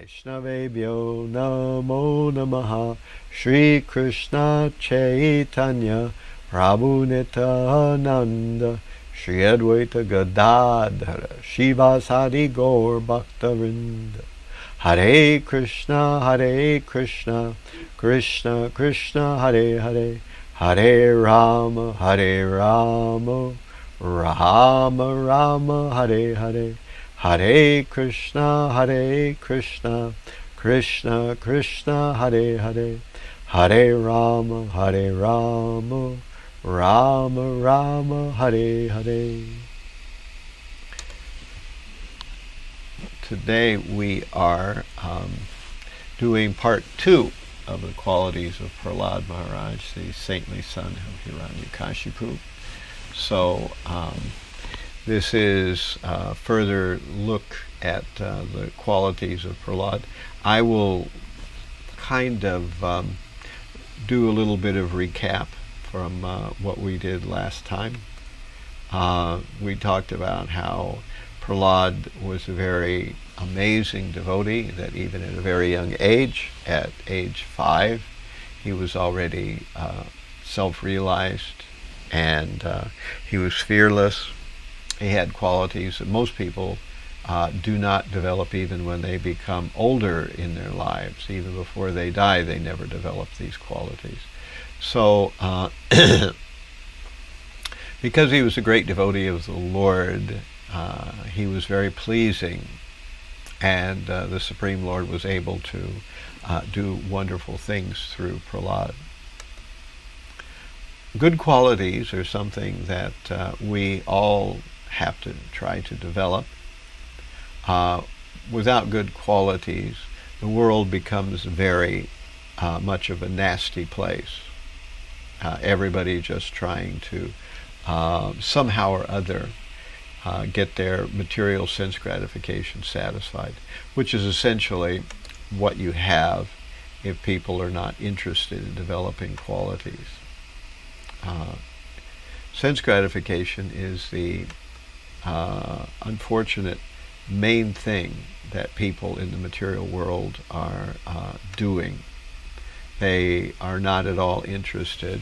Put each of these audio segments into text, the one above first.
Vaishnavebhyo Namo Namaha Shri Krishna Chaitanya Prabhu Nityananda Shri Advaita Gadadhara Shivasadi Gaur Bhaktavinda Hare Krishna Krishna Krishna Hare Hare Hare Rama Rama Rama Hare Hare Hare Krishna Krishna Krishna Hare Hare Hare Rama Rama Rama Hare Hare. Today we are doing part 2 of the qualities of Prahlada Maharaja, the saintly son of Hiranyakashipu. So this is a further look at the qualities of Prahlada. I will kind of do a little bit of recap from what we did last time. We talked about how Prahlada was a very amazing devotee, that even at a very young age, at age 5, he was already self-realized, and he was fearless. He had qualities that most people do not develop even when they become older in their lives. Even before they die, they never develop these qualities. So, because he was a great devotee of the Lord, he was very pleasing, and the Supreme Lord was able to do wonderful things through Prahlada. Good qualities are something that we all have to try to develop. Without good qualities, the world becomes very much of a nasty place. Everybody just trying to somehow or other get their material sense gratification satisfied, which is essentially what you have if people are not interested in developing qualities. Sense gratification is the unfortunate main thing that people in the material world are doing. They are not at all interested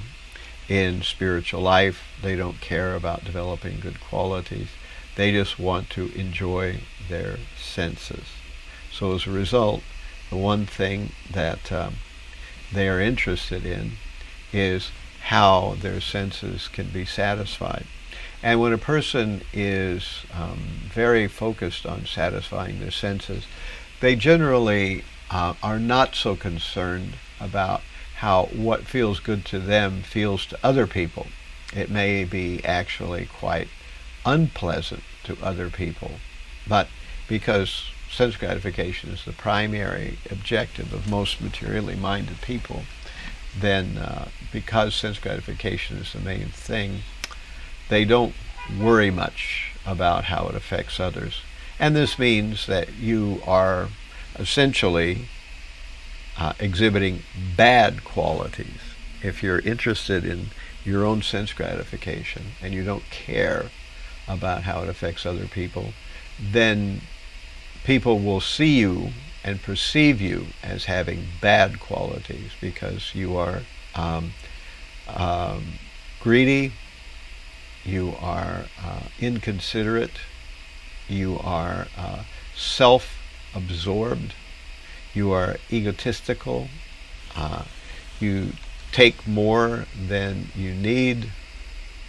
in spiritual life. They don't care about developing good qualities. They just want to enjoy their senses. So as a result, the one thing that they are interested in is how their senses can be satisfied. And when a person is very focused on satisfying their senses, they generally are not so concerned about how what feels good to them feels to other people. It may be actually quite unpleasant to other people, but because sense gratification is the primary objective of most materially minded people, then because sense gratification is the main thing, they don't worry much about how it affects others. And this means that you are essentially exhibiting bad qualities. If you're interested in your own sense gratification and you don't care about how it affects other people, then people will see you and perceive you as having bad qualities, because you are greedy, you are inconsiderate, you are self-absorbed, you are egotistical, you take more than you need,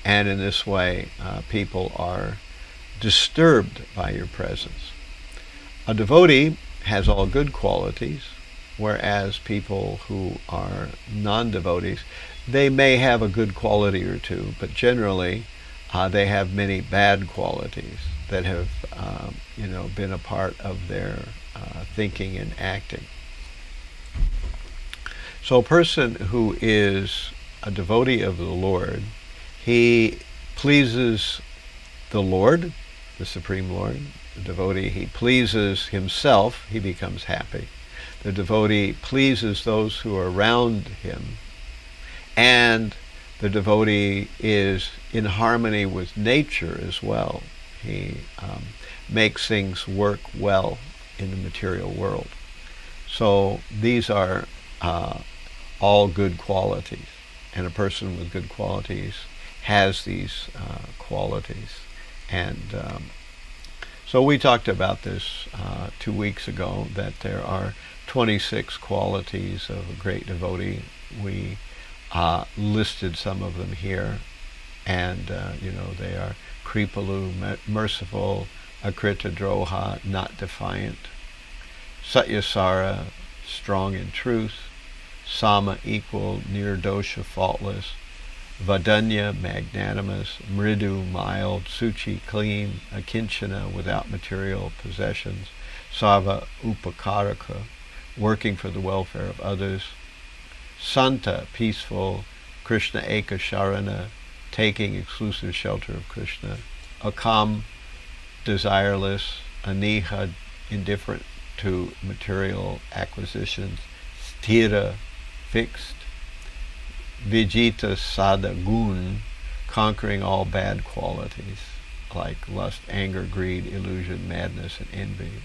and in this way people are disturbed by your presence. A devotee has all good qualities, whereas people who are non-devotees, they may have a good quality or two, but generally they have many bad qualities that have been a part of their thinking and acting. So a person who is a devotee of the Lord, he pleases the Lord, the Supreme Lord. The devotee, he pleases himself, he becomes happy. The devotee pleases those who are around him, and the devotee is in harmony with nature as well. He makes things work well in the material world. So these are all good qualities, and a person with good qualities has these qualities. And so we talked about this 2 weeks ago, that there are 26 qualities of a great devotee. We listed some of them here, and they are Kripalu, merciful; Akrita Droha, not defiant; Satyasara, strong in truth; Sama, equal; Nirdosha, faultless; Vadanya, magnanimous; Mridu, mild; Suchi, clean; Akinchana, without material possessions; Sarva Upakaraka, working for the welfare of others; Santa, peaceful; Krishna Eka Sharana, taking exclusive shelter of Krishna; Akam, desireless; Aniha, indifferent to material acquisitions; Sthira, fixed; Vijita Sada Gun, conquering all bad qualities like lust, anger, greed, illusion, madness, and envy;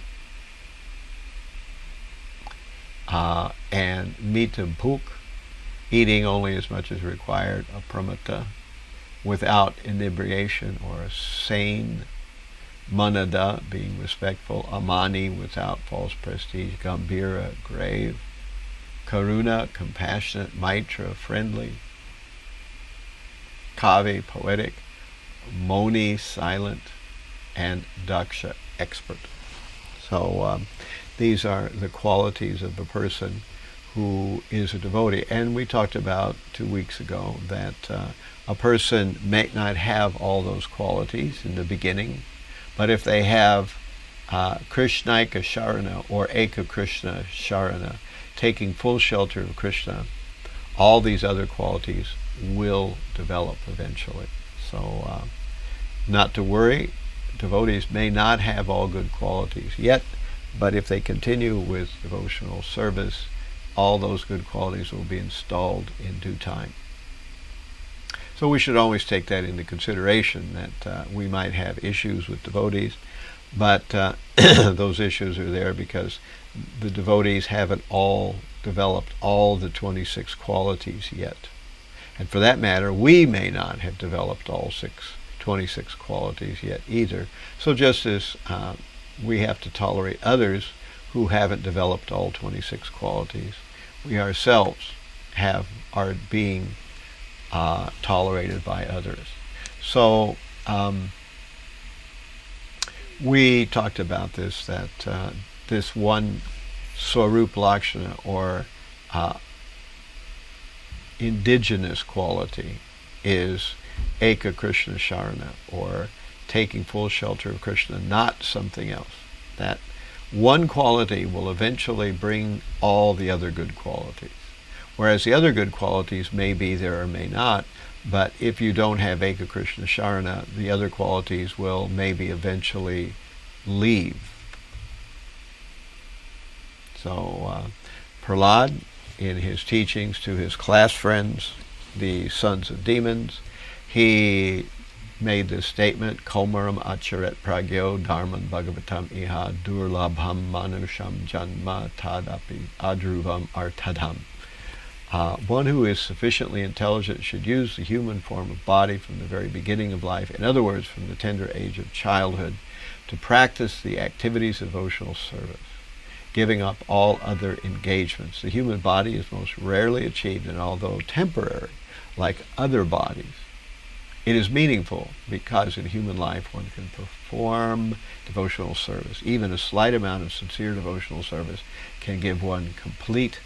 and Mita Bhuk, eating only as much as required; Apramata, without inebriation or sane; Manada, being respectful; Amani, without false prestige; Gambira, grave; Karuna, compassionate; Maitra, friendly; Kavi, poetic; Moni, silent; and Daksha, expert. So these are the qualities of a person who is a devotee. And we talked about 2 weeks ago that a person may not have all those qualities in the beginning, but if they have Krishnaika Sharana or Eka Krishna Sharana, taking full shelter of Krishna, all these other qualities will develop eventually. So not to worry, devotees may not have all good qualities yet, but if they continue with devotional service, all those good qualities will be installed in due time. So we should always take that into consideration, that we might have issues with devotees, but those issues are there because the devotees haven't all developed all the 26 qualities yet. And for that matter, we may not have developed all 26 qualities yet either. So just as we have to tolerate others who haven't developed all 26 qualities, we ourselves are being tolerated by others. So we talked about this, that this one Swarup Lakshana, or indigenous quality, is Eka Krishna Sharana, or taking full shelter of Krishna, not something else. That one quality will eventually bring all the other good qualities. Whereas the other good qualities may be there or may not, but if you don't have Eka Krishna Sharana, the other qualities will maybe eventually leave. So Prahlad, in his teachings to his class friends, the sons of demons, he made this statement: Komaram acharet pragyo dharman bhagavatam iha durlabham manusham janma tadapi adruvam artadham. One who is sufficiently intelligent should use the human form of body from the very beginning of life, in other words, from the tender age of childhood, to practice the activities of devotional service, giving up all other engagements. The human body is most rarely achieved, and although temporary, like other bodies, it is meaningful because in human life one can perform devotional service. Even a slight amount of sincere devotional service can give one complete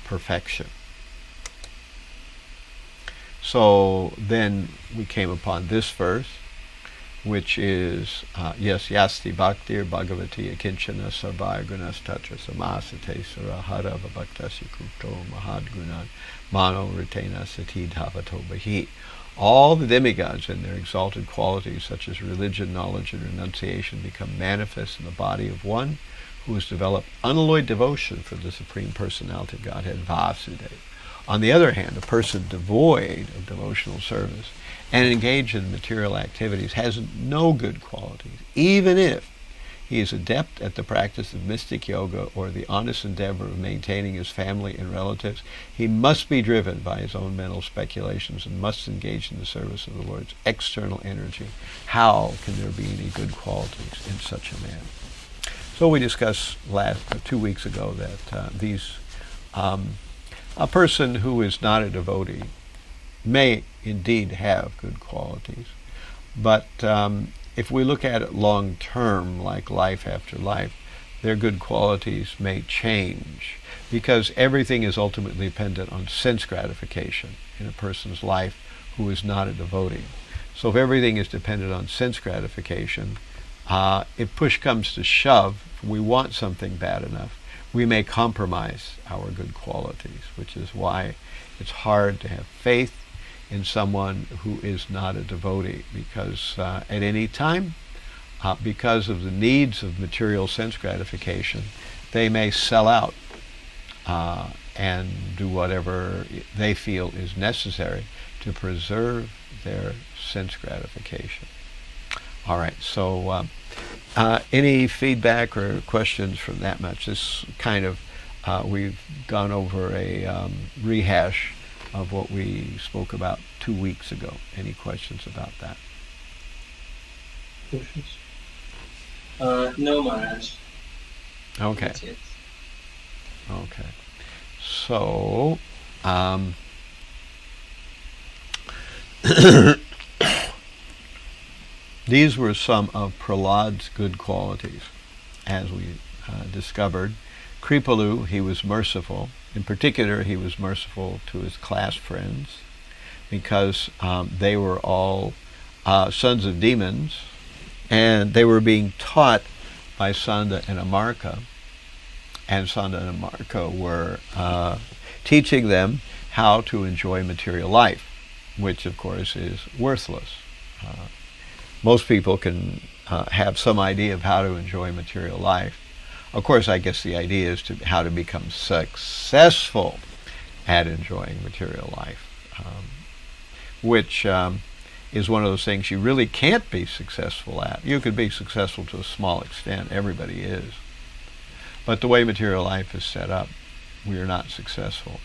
perfection. So then we came upon this verse, which is yes, yasti bhaktir bhagavati akinchana sarvaya gunas tatra samasate sarahara vabhaktasi kuto mahadgunan mano ritena sati dhavato bahi. All the demigods and their exalted qualities, such as religion, knowledge, and renunciation, become manifest in the body of one who has developed unalloyed devotion for the Supreme Personality of Godhead, Vasudeva. On the other hand, a person devoid of devotional service and engaged in material activities has no good qualities, even if he is adept at the practice of mystic yoga or the honest endeavor of maintaining his family and relatives, he must be driven by his own mental speculations and must engage in the service of the Lord's external energy. How can there be any good qualities in such a man? So we discussed 2 weeks ago that a person who is not a devotee may indeed have good qualities, but if we look at it long term, like life after life, their good qualities may change, because everything is ultimately dependent on sense gratification in a person's life who is not a devotee. So if everything is dependent on sense gratification, if push comes to shove, if we want something bad enough, we may compromise our good qualities, which is why it's hard to have faith in someone who is not a devotee, because at any time, because of the needs of material sense gratification, they may sell out and do whatever they feel is necessary to preserve their sense gratification. All right, so any feedback or questions from that much? This kind of, we've gone over a rehash of what we spoke about 2 weeks ago. Any questions about that? Questions? No, Maharaj. Okay. That's it. Okay. So, these were some of Prahlad's good qualities, as we discovered. Kripalu, he was merciful. In particular, he was merciful to his class friends, because they were all sons of demons, and they were being taught by Sanda and Amarka, and Sanda and Amarka were teaching them how to enjoy material life, which of course is worthless. Most people can have some idea of how to enjoy material life. Of course, I guess the idea is how to become successful at enjoying material life, which is one of those things you really can't be successful at. You could be successful to a small extent, everybody is. But the way material life is set up, we are not successful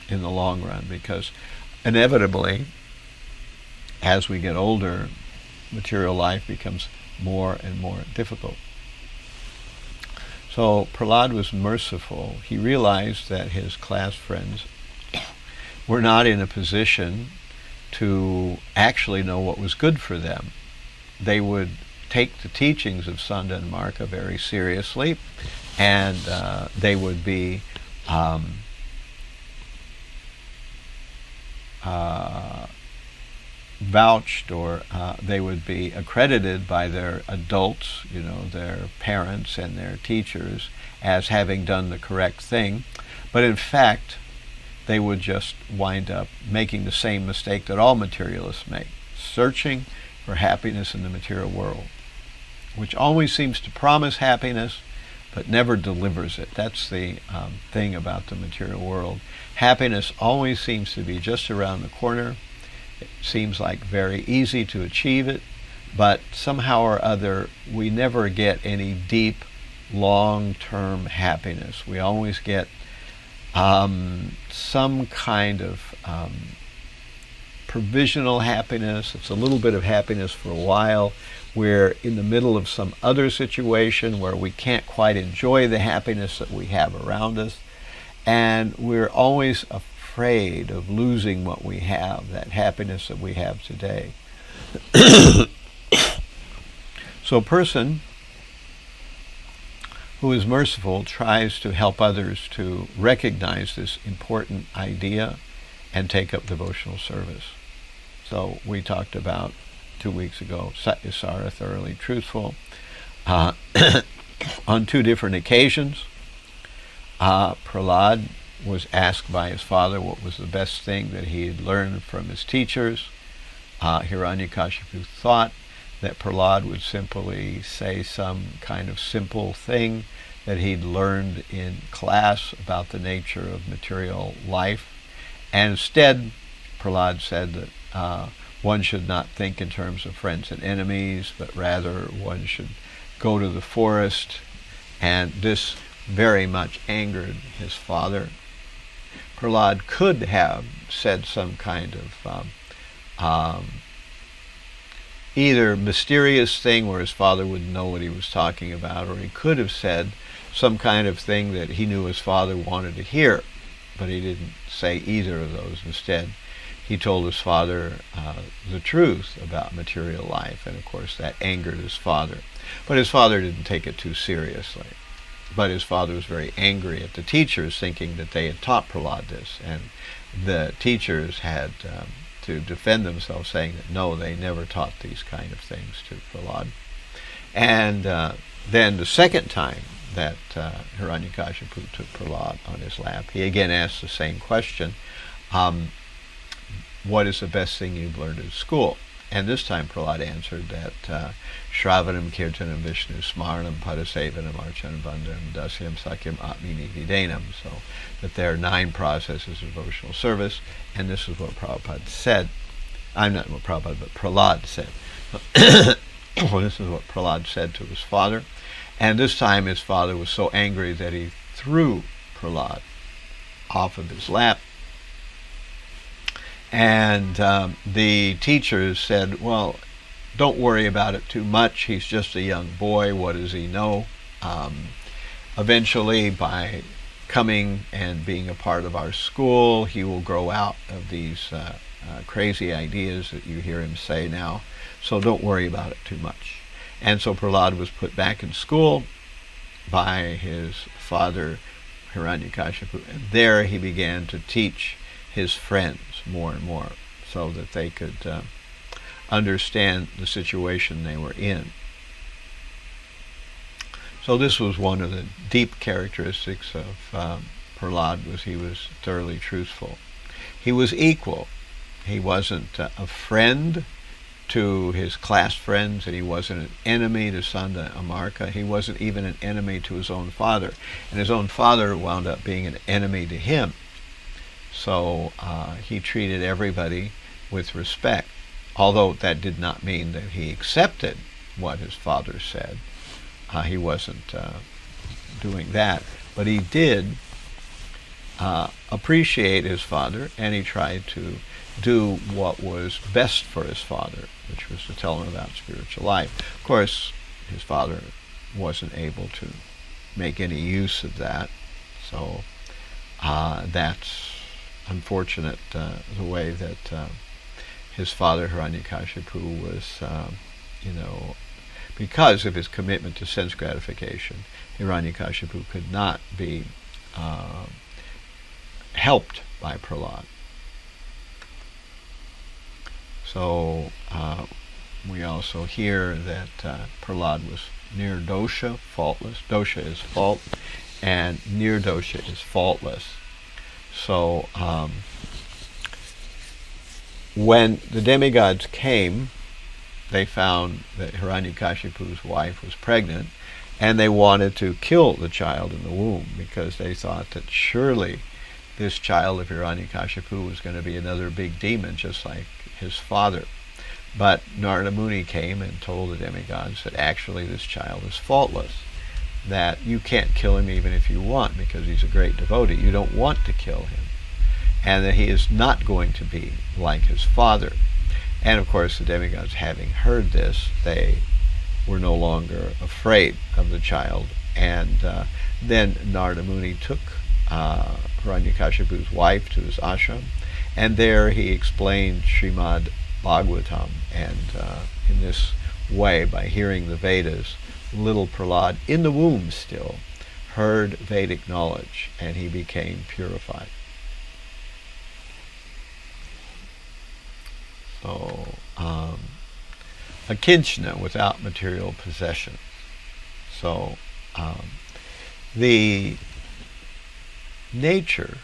in the long run, because inevitably, as we get older, material life becomes more and more difficult. So Prahlad was merciful. He realized that his class friends were not in a position to actually know what was good for them. They would take the teachings of Sanda and Marka very seriously, and they would be vouched, or they would be accredited by their adults, their parents and their teachers, as having done the correct thing. But in fact, they would just wind up making the same mistake that all materialists make, searching for happiness in the material world, which always seems to promise happiness but never delivers it. That's the thing about the material world. Happiness always seems to be just around the corner. It seems like very easy to achieve it, but somehow or other we never get any deep, long-term happiness. We always get some kind of provisional happiness. It's a little bit of happiness for a while. We're in the middle of some other situation where we can't quite enjoy the happiness that we have around us, and we're always afraid of losing what we have, that happiness that we have today. So a person who is merciful tries to help others to recognize this important idea and take up devotional service. So we talked about 2 weeks ago, Satyasara, thoroughly truthful. On 2 different occasions, Prahlad was asked by his father what was the best thing that he had learned from his teachers. Hiranyakashipu thought that Prahlad would simply say some kind of simple thing that he'd learned in class about the nature of material life. And instead, Prahlad said that one should not think in terms of friends and enemies, but rather one should go to the forest, and this very much angered his father. Prahlad could have said some kind of either mysterious thing where his father wouldn't know what he was talking about, or he could have said some kind of thing that he knew his father wanted to hear, but he didn't say either of those. Instead, he told his father the truth about material life, and of course that angered his father. But his father didn't take it too seriously. But his father was very angry at the teachers, thinking that they had taught Prahlad this, and the teachers had to defend themselves, saying that no, they never taught these kind of things to Prahlad. And then the second time that Hiranyakashipu took Prahlad on his lap, he again asked the same question, what is the best thing you've learned at school? And this time Prahlad answered that Shravanam, Kirtanam, Vishnu, Smaranam, Padasevanam, Archanam, Bandhanam, Dasyam, Sakyam, Atmini, Videnam. So that there are 9 processes of devotional service, and this is what Prabhupada said. I'm not what Prabhupada, but Prahlad said. Well, this is what Prahlad said to his father. And this time his father was so angry that he threw Prahlad off of his lap. And the teachers said, well, don't worry about it too much. He's just a young boy. What does he know? Eventually, by coming and being a part of our school, he will grow out of these crazy ideas that you hear him say now. So don't worry about it too much. And so Prahlad was put back in school by his father, Hiranyakashipu. And there he began to teach his friends more and more, so that they could understand the situation they were in. So this was one of the deep characteristics of Prahlad, was he was thoroughly truthful. He was equal. He wasn't a friend to his class friends, and he wasn't an enemy to Sanda Amarka. He wasn't even an enemy to his own father. And his own father wound up being an enemy to him. So he treated everybody with respect, although that did not mean that he accepted what his father said. He wasn't doing that, but he did appreciate his father, and he tried to do what was best for his father, which was to tell him about spiritual life. Of course, his father wasn't able to make any use of that, so that's unfortunate, the way that his father Hiranyakashipu was, because of his commitment to sense gratification, Hiranyakashipu could not be helped by Prahlad. So we also hear that Prahlad was nirdosha, faultless. Dosha is fault, and nirdosha is faultless. So when the demigods came, they found that Hiranyakashipu's wife was pregnant, and they wanted to kill the child in the womb, because they thought that surely this child of Hiranyakashipu was going to be another big demon, just like his father. But Narada Muni came and told the demigods that actually this child is faultless, that you can't kill him even if you want, because he's a great devotee. You don't want to kill him, and that he is not going to be like his father. And of course, the demigods, having heard this, they were no longer afraid of the child. And then Narada Muni took Hiranyakashipu's wife to his ashram, and there he explained Srimad Bhagavatam. And in this way, by hearing the Vedas, little Prahlad, in the womb still, heard Vedic knowledge, and he became purified. So, akinchana, without material possession. So, the nature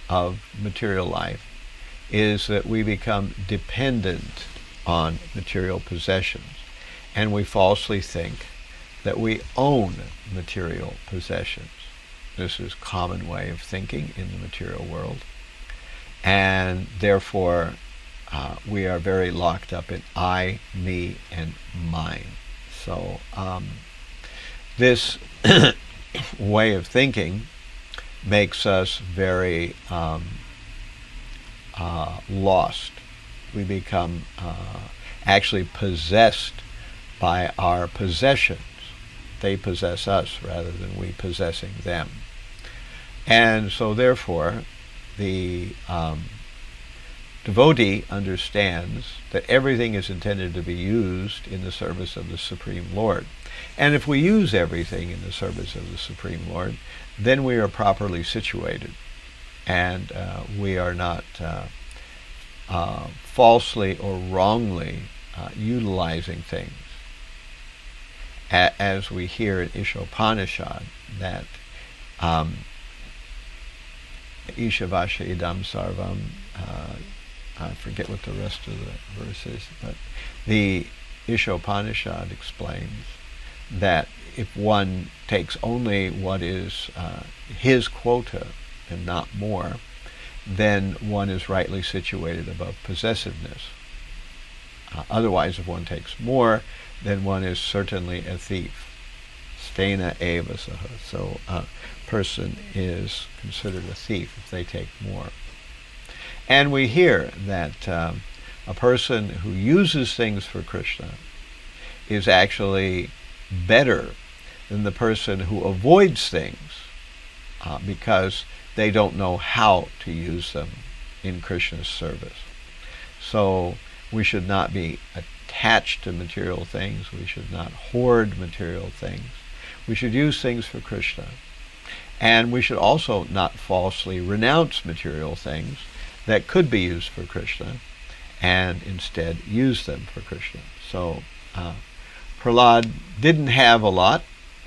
of material life is that we become dependent on material possessions, and we falsely think that we own material possessions. This is a common way of thinking in the material world, and therefore we are very locked up in I, me, and mine. So This way of thinking makes us very lost. We become actually possessed by our possessions. They possess us rather than we possessing them. And so therefore, the devotee understands that everything is intended to be used in the service of the Supreme Lord. And if we use everything in the service of the Supreme Lord, then we are properly situated, and we are not falsely or wrongly utilizing things. As we hear in Ishopanishad, that Ishavasha idam sarvam, I forget what the rest of the verse is, but the Ishopanishad explains that if one takes only what is his quota and not more, then one is rightly situated above possessiveness. Otherwise, if one takes more, then one is certainly a thief. Stena eva saha. So a person is considered a thief if they take more. And we hear that a person who uses things for Krishna is actually better than the person who avoids things because they don't know how to use them in Krishna's service. So we should not be attached to material things. We should not hoard material things. We should use things for Krishna. And we should also not falsely renounce material things that could be used for Krishna and instead use them for Krishna. So Prahlad didn't have a lot,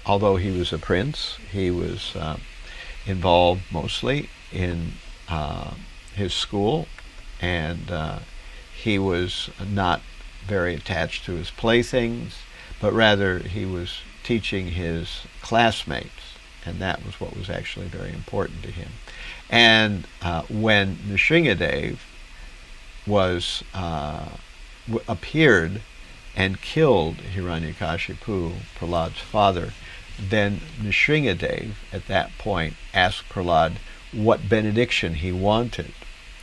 although he was a prince. He was involved mostly in his school, and he was not very attached to his playthings, but rather he was teaching his classmates, and that was what was actually very important to him. And when Nrsingadev was appeared and killed Hiranyakashipu, Prahlad's father, then Nrsingadev at that point asked Prahlad what benediction he wanted.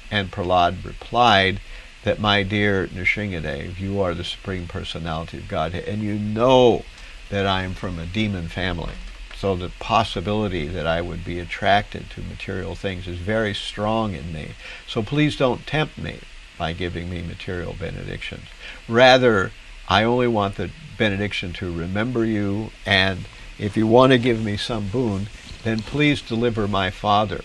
And Prahlad replied that, my dear Nrsingadev, you are the Supreme Personality of Godhead, and you know that I am from a demon family. So the possibility that I would be attracted to material things is very strong in me. So please don't tempt me by giving me material benedictions. Rather, I only want the benediction to remember you, and if you want to give me some boon, then please deliver my father,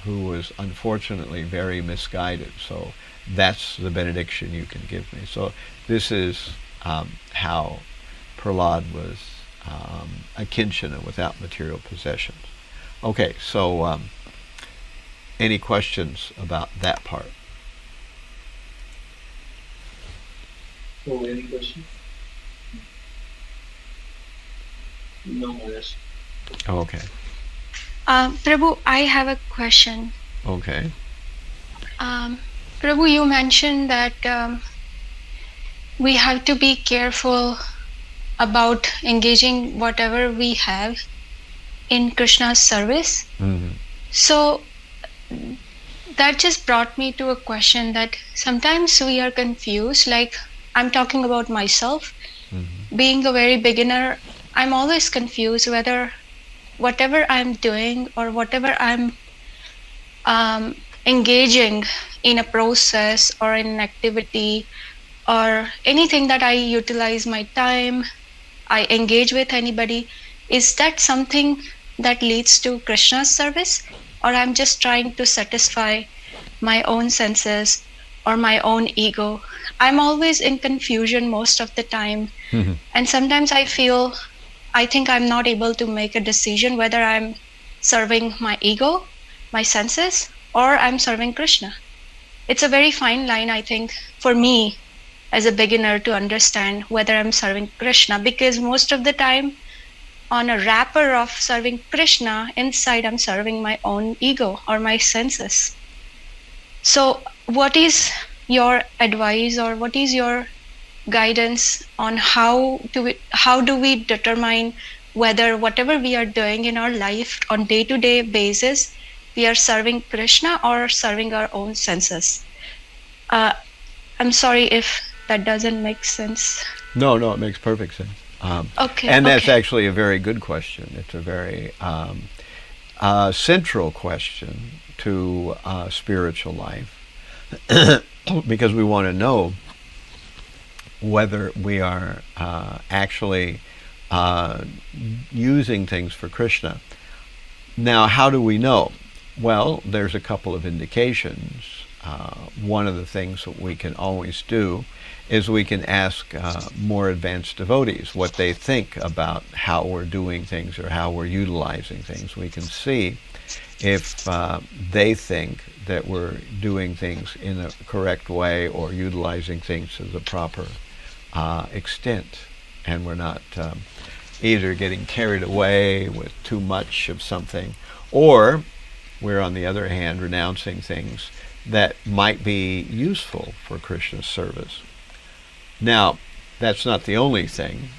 who was unfortunately very misguided. So that's the benediction you can give me. So this is how Prahlad was a kinchana without material possessions. Okay, so any questions about that part? Oh, any questions? No, Maharaj. Okay. Prabhu, I have a question. Okay. Prabhu, you mentioned that we have to be careful about engaging whatever we have in Krishna's service. Mm-hmm. So that just brought me to a question that sometimes we are confused. Like, I'm talking about myself. Mm-hmm. Being a very beginner, I'm always confused whether whatever I'm doing or whatever I'm engaging in a process or in an activity or anything that I utilize my time, I engage with anybody, is that something that leads to Krishna's service, or I'm just trying to satisfy my own senses or my own ego? I'm always in confusion most of the time. Mm-hmm. And sometimes I think I'm not able to make a decision whether I'm serving my ego, my senses, or I'm serving Krishna. It's a very fine line, I think, for me as a beginner to understand whether I'm serving Krishna, because most of the time on a wrapper of serving Krishna, inside I'm serving my own ego or my senses. So what is your advice, or what is your guidance on how do we determine whether whatever we are doing in our life on day-to-day basis, we are serving Krishna or serving our own senses. I'm sorry if that doesn't make sense. No, it makes perfect sense. Okay. And that's okay. actually a very good question. It's a very central question to spiritual life because we want to know whether we are actually using things for Krishna. Now, how do we know? Well, there's a couple of indications. One of the things that we can always do is we can ask more advanced devotees what they think about how we're doing things or how we're utilizing things. We can see if they think that we're doing things in a correct way or utilizing things to the proper extent, and we're not either getting carried away with too much of something, or we're, on the other hand, renouncing things that might be useful for Krishna's service. Now, that's not the only thing.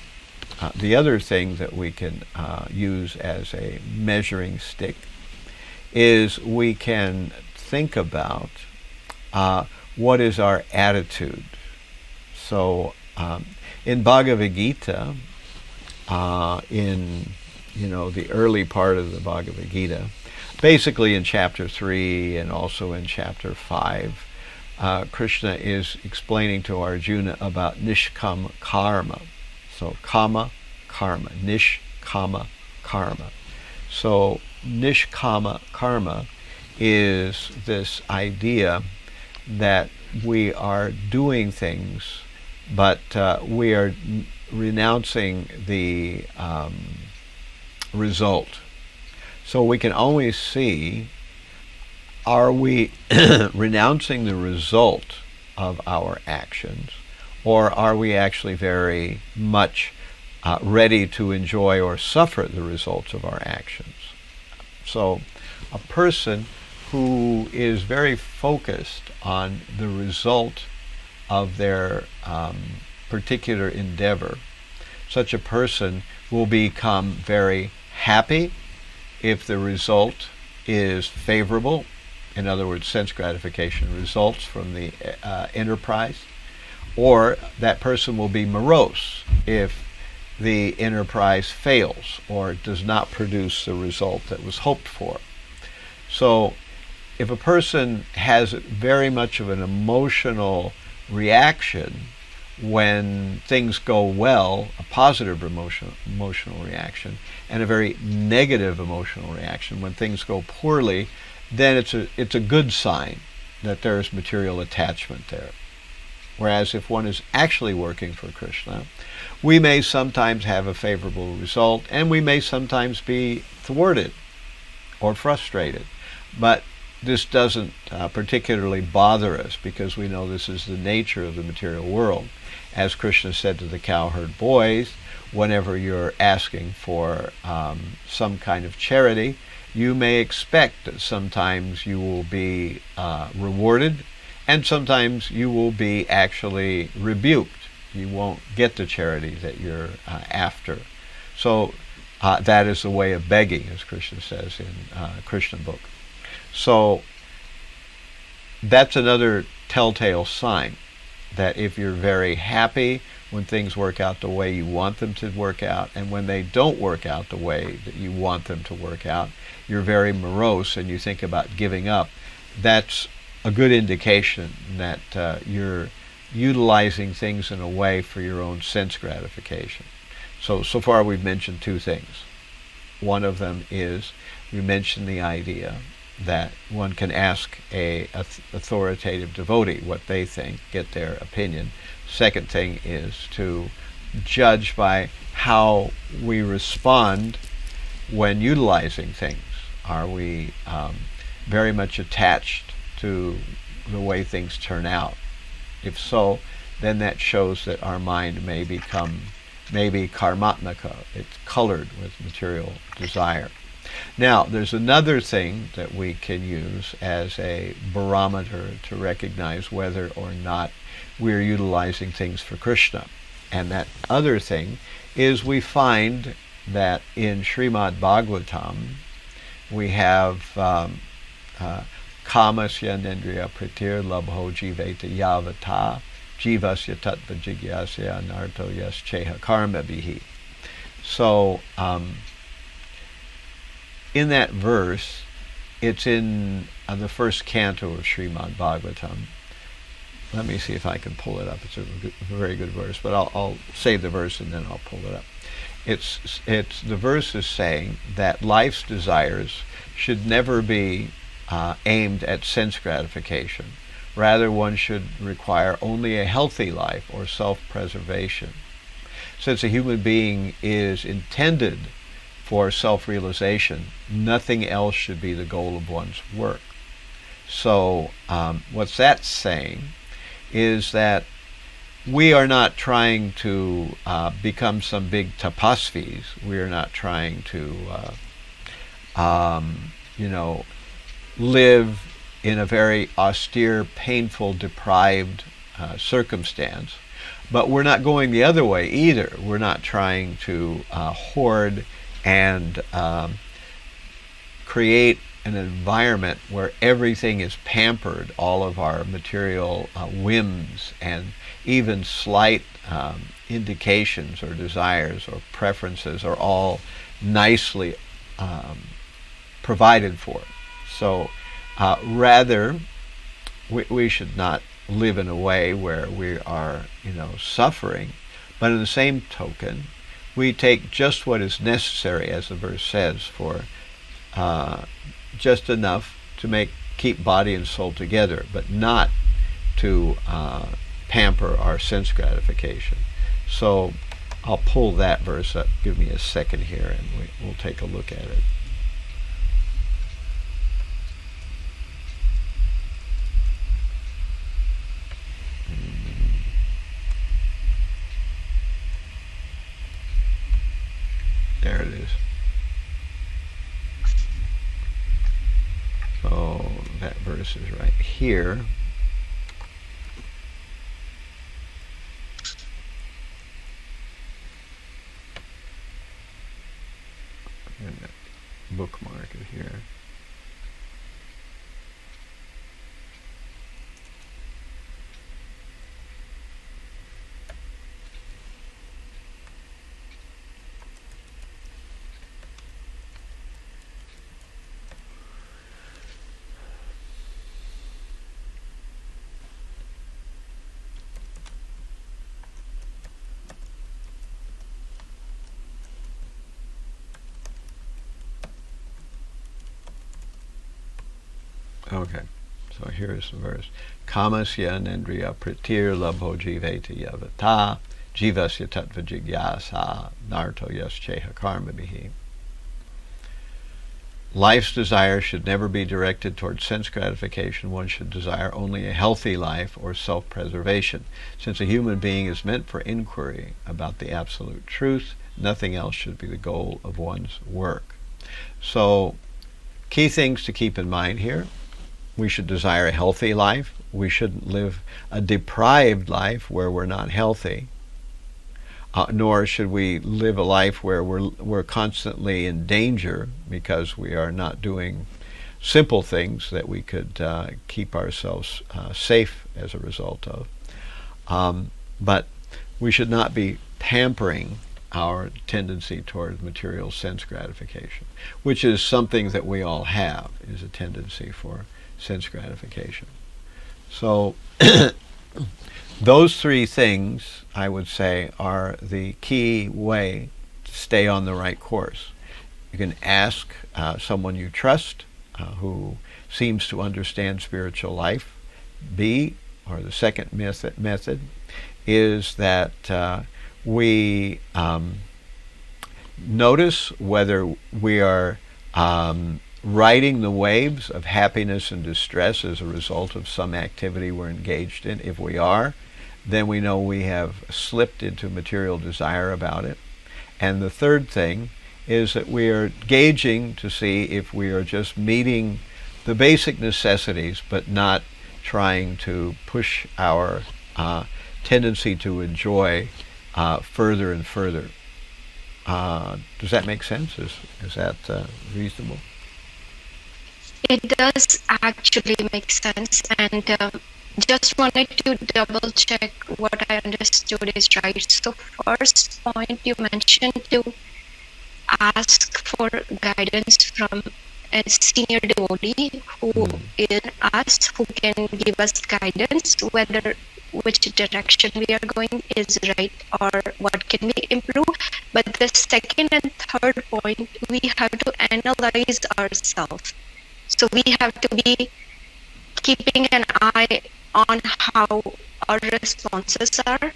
The other thing that we can use as a measuring stick is we can think about what is our attitude. So, in Bhagavad Gita, in the early part of the Bhagavad Gita, basically in chapter 3 and also in chapter 5, Krishna is explaining to Arjuna about nishkama karma. So kama karma, nishkama karma. So nishkama karma is this idea that we are doing things, but we are renouncing the result. So we can always see, are we renouncing the result of our actions, or are we actually very much ready to enjoy or suffer the results of our actions? So a person who is very focused on the result of their particular endeavor, such a person will become very happy if the result is favorable. In other words, sense gratification results from the enterprise. Or that person will be morose if the enterprise fails or does not produce the result that was hoped for. So if a person has very much of an emotional reaction when things go well, a positive emotional reaction, and a very negative emotional reaction when things go poorly, then it's a good sign that there is material attachment there. Whereas if one is actually working for Krishna, we may sometimes have a favorable result, and we may sometimes be thwarted or frustrated. But this doesn't particularly bother us, because we know this is the nature of the material world. As Krishna said to the cowherd boys, whenever you're asking for some kind of charity, you may expect that sometimes you will be rewarded, and sometimes you will be actually rebuked. You won't get the charity that you're after. So that is the way of begging, as Krishna says in Krishna book. So that's another telltale sign that if you're very happy when things work out the way you want them to work out, and when they don't work out the way that you want them to work out, you're very morose and you think about giving up, that's a good indication that you're utilizing things in a way for your own sense gratification. So far we've mentioned two things. One of them is we mentioned the idea that one can ask a authoritative devotee what they think, get their opinion. Second thing is to judge by how we respond when utilizing things. Are we very much attached to the way things turn out? If so, then that shows that our mind may become maybe karmatmaka. It's colored with material desire. Now, there's another thing that we can use as a barometer to recognize whether or not we're utilizing things for Krishna. And that other thing is we find that in Srimad Bhagavatam we have kamasya nendriya pratir labho jiveta yavata jivasya tattva jigyasya anarto yas cheha karma bihi. So in that verse, it's in the first canto of Srimad Bhagavatam. Let me see if I can pull it up. It's a very good verse, but I'll say the verse and then I'll pull it up. It's the verse is saying that life's desires should never be aimed at sense gratification. Rather, one should require only a healthy life or self-preservation. Since a human being is intended for self-realization, nothing else should be the goal of one's work. So what's that saying is that we are not trying to become some big tapasvis. We are not trying to, live in a very austere, painful, deprived circumstance. But we're not going the other way either. We're not trying to hoard and create an environment where everything is pampered, all of our material whims and even slight indications or desires or preferences are all nicely provided for. So rather, we should not live in a way where we are, suffering, but in the same token, we take just what is necessary, as the verse says, for just enough to keep body and soul together, but not to pamper our sense gratification. So I'll pull that verse up. Give me a second here, and we'll take a look at it. There it is. So that verse is right here. And bookmark it here. Okay, so here's the verse. Kamasya nendriya pratir labho jiveta yavata jivasya tattva jigyasa narto yas cheha karma bihi. Life's desire should never be directed towards sense gratification. One should desire only a healthy life or self-preservation. Since a human being is meant for inquiry about the absolute truth, nothing else should be the goal of one's work. So, key things to keep in mind here. We should desire a healthy life. We shouldn't live a deprived life where we're not healthy. Nor should we live a life where we're constantly in danger because we are not doing simple things that we could keep ourselves safe as a result of. But we should not be pampering our tendency toward material sense gratification, which is something that we all have, is a tendency for sense gratification. So those three things, I would say, are the key way to stay on the right course. You can ask someone you trust who seems to understand spiritual life. B, or the second method, is that we notice whether we are riding the waves of happiness and distress as a result of some activity we're engaged in. If we are, then we know we have slipped into material desire about it. And the third thing is that we are gauging to see if we are just meeting the basic necessities but not trying to push our tendency to enjoy further and further. Does that make sense? Is that reasonable? It does actually make sense, and just wanted to double check what I understood is right. So first point you mentioned to ask for guidance from a senior devotee who is us, who can give us guidance whether which direction we are going is right or what can we improve. But the second and third point, we have to analyze ourselves. So we have to be keeping an eye on how our responses are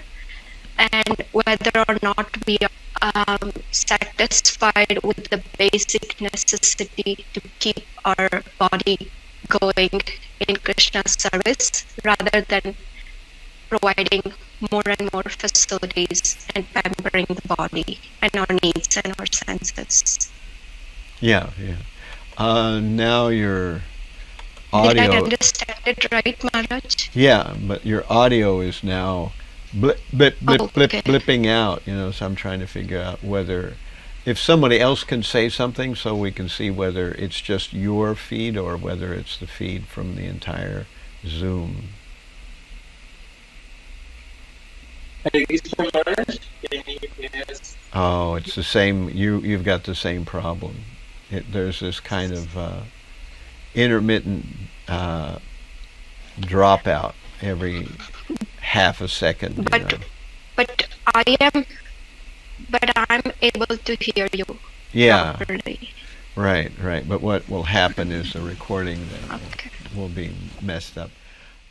and whether or not we are satisfied with the basic necessity to keep our body going in Krishna's service rather than providing more and more facilities and pampering the body and our needs and our senses. Yeah. Now your audio... Did I understand it right, Maharaj? Yeah, but your audio is now blipping out, so I'm trying to figure out whether... If somebody else can say something so we can see whether it's just your feed or whether it's the feed from the entire Zoom. Oh, it's the same. You've got the same problem. There's this kind of intermittent dropout every half a second. But I'm able to hear you. Yeah. Properly. Right. But what will happen is the recording then will be messed up.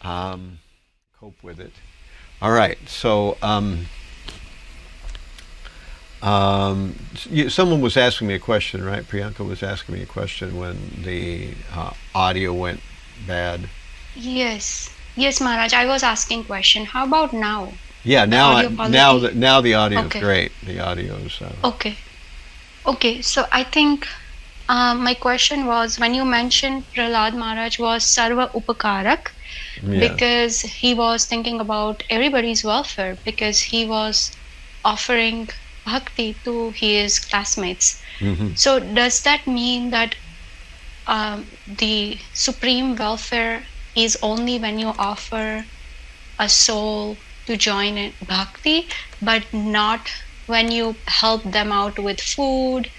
Cope with it. All right. So someone was asking me a question, right? Priyanka was asking me a question when the audio went bad. Yes, Maharaj. I was asking question. How about now? Yeah, now the audio is great. The audio is Okay. So I think my question was when you mentioned Prahlada Maharaj was Sarva Upakarak, because he was thinking about everybody's welfare, because he was offering bhakti to his classmates. Mm-hmm. So does that mean that the supreme welfare is only when you offer a soul to join in bhakti, but not when you help them out with food,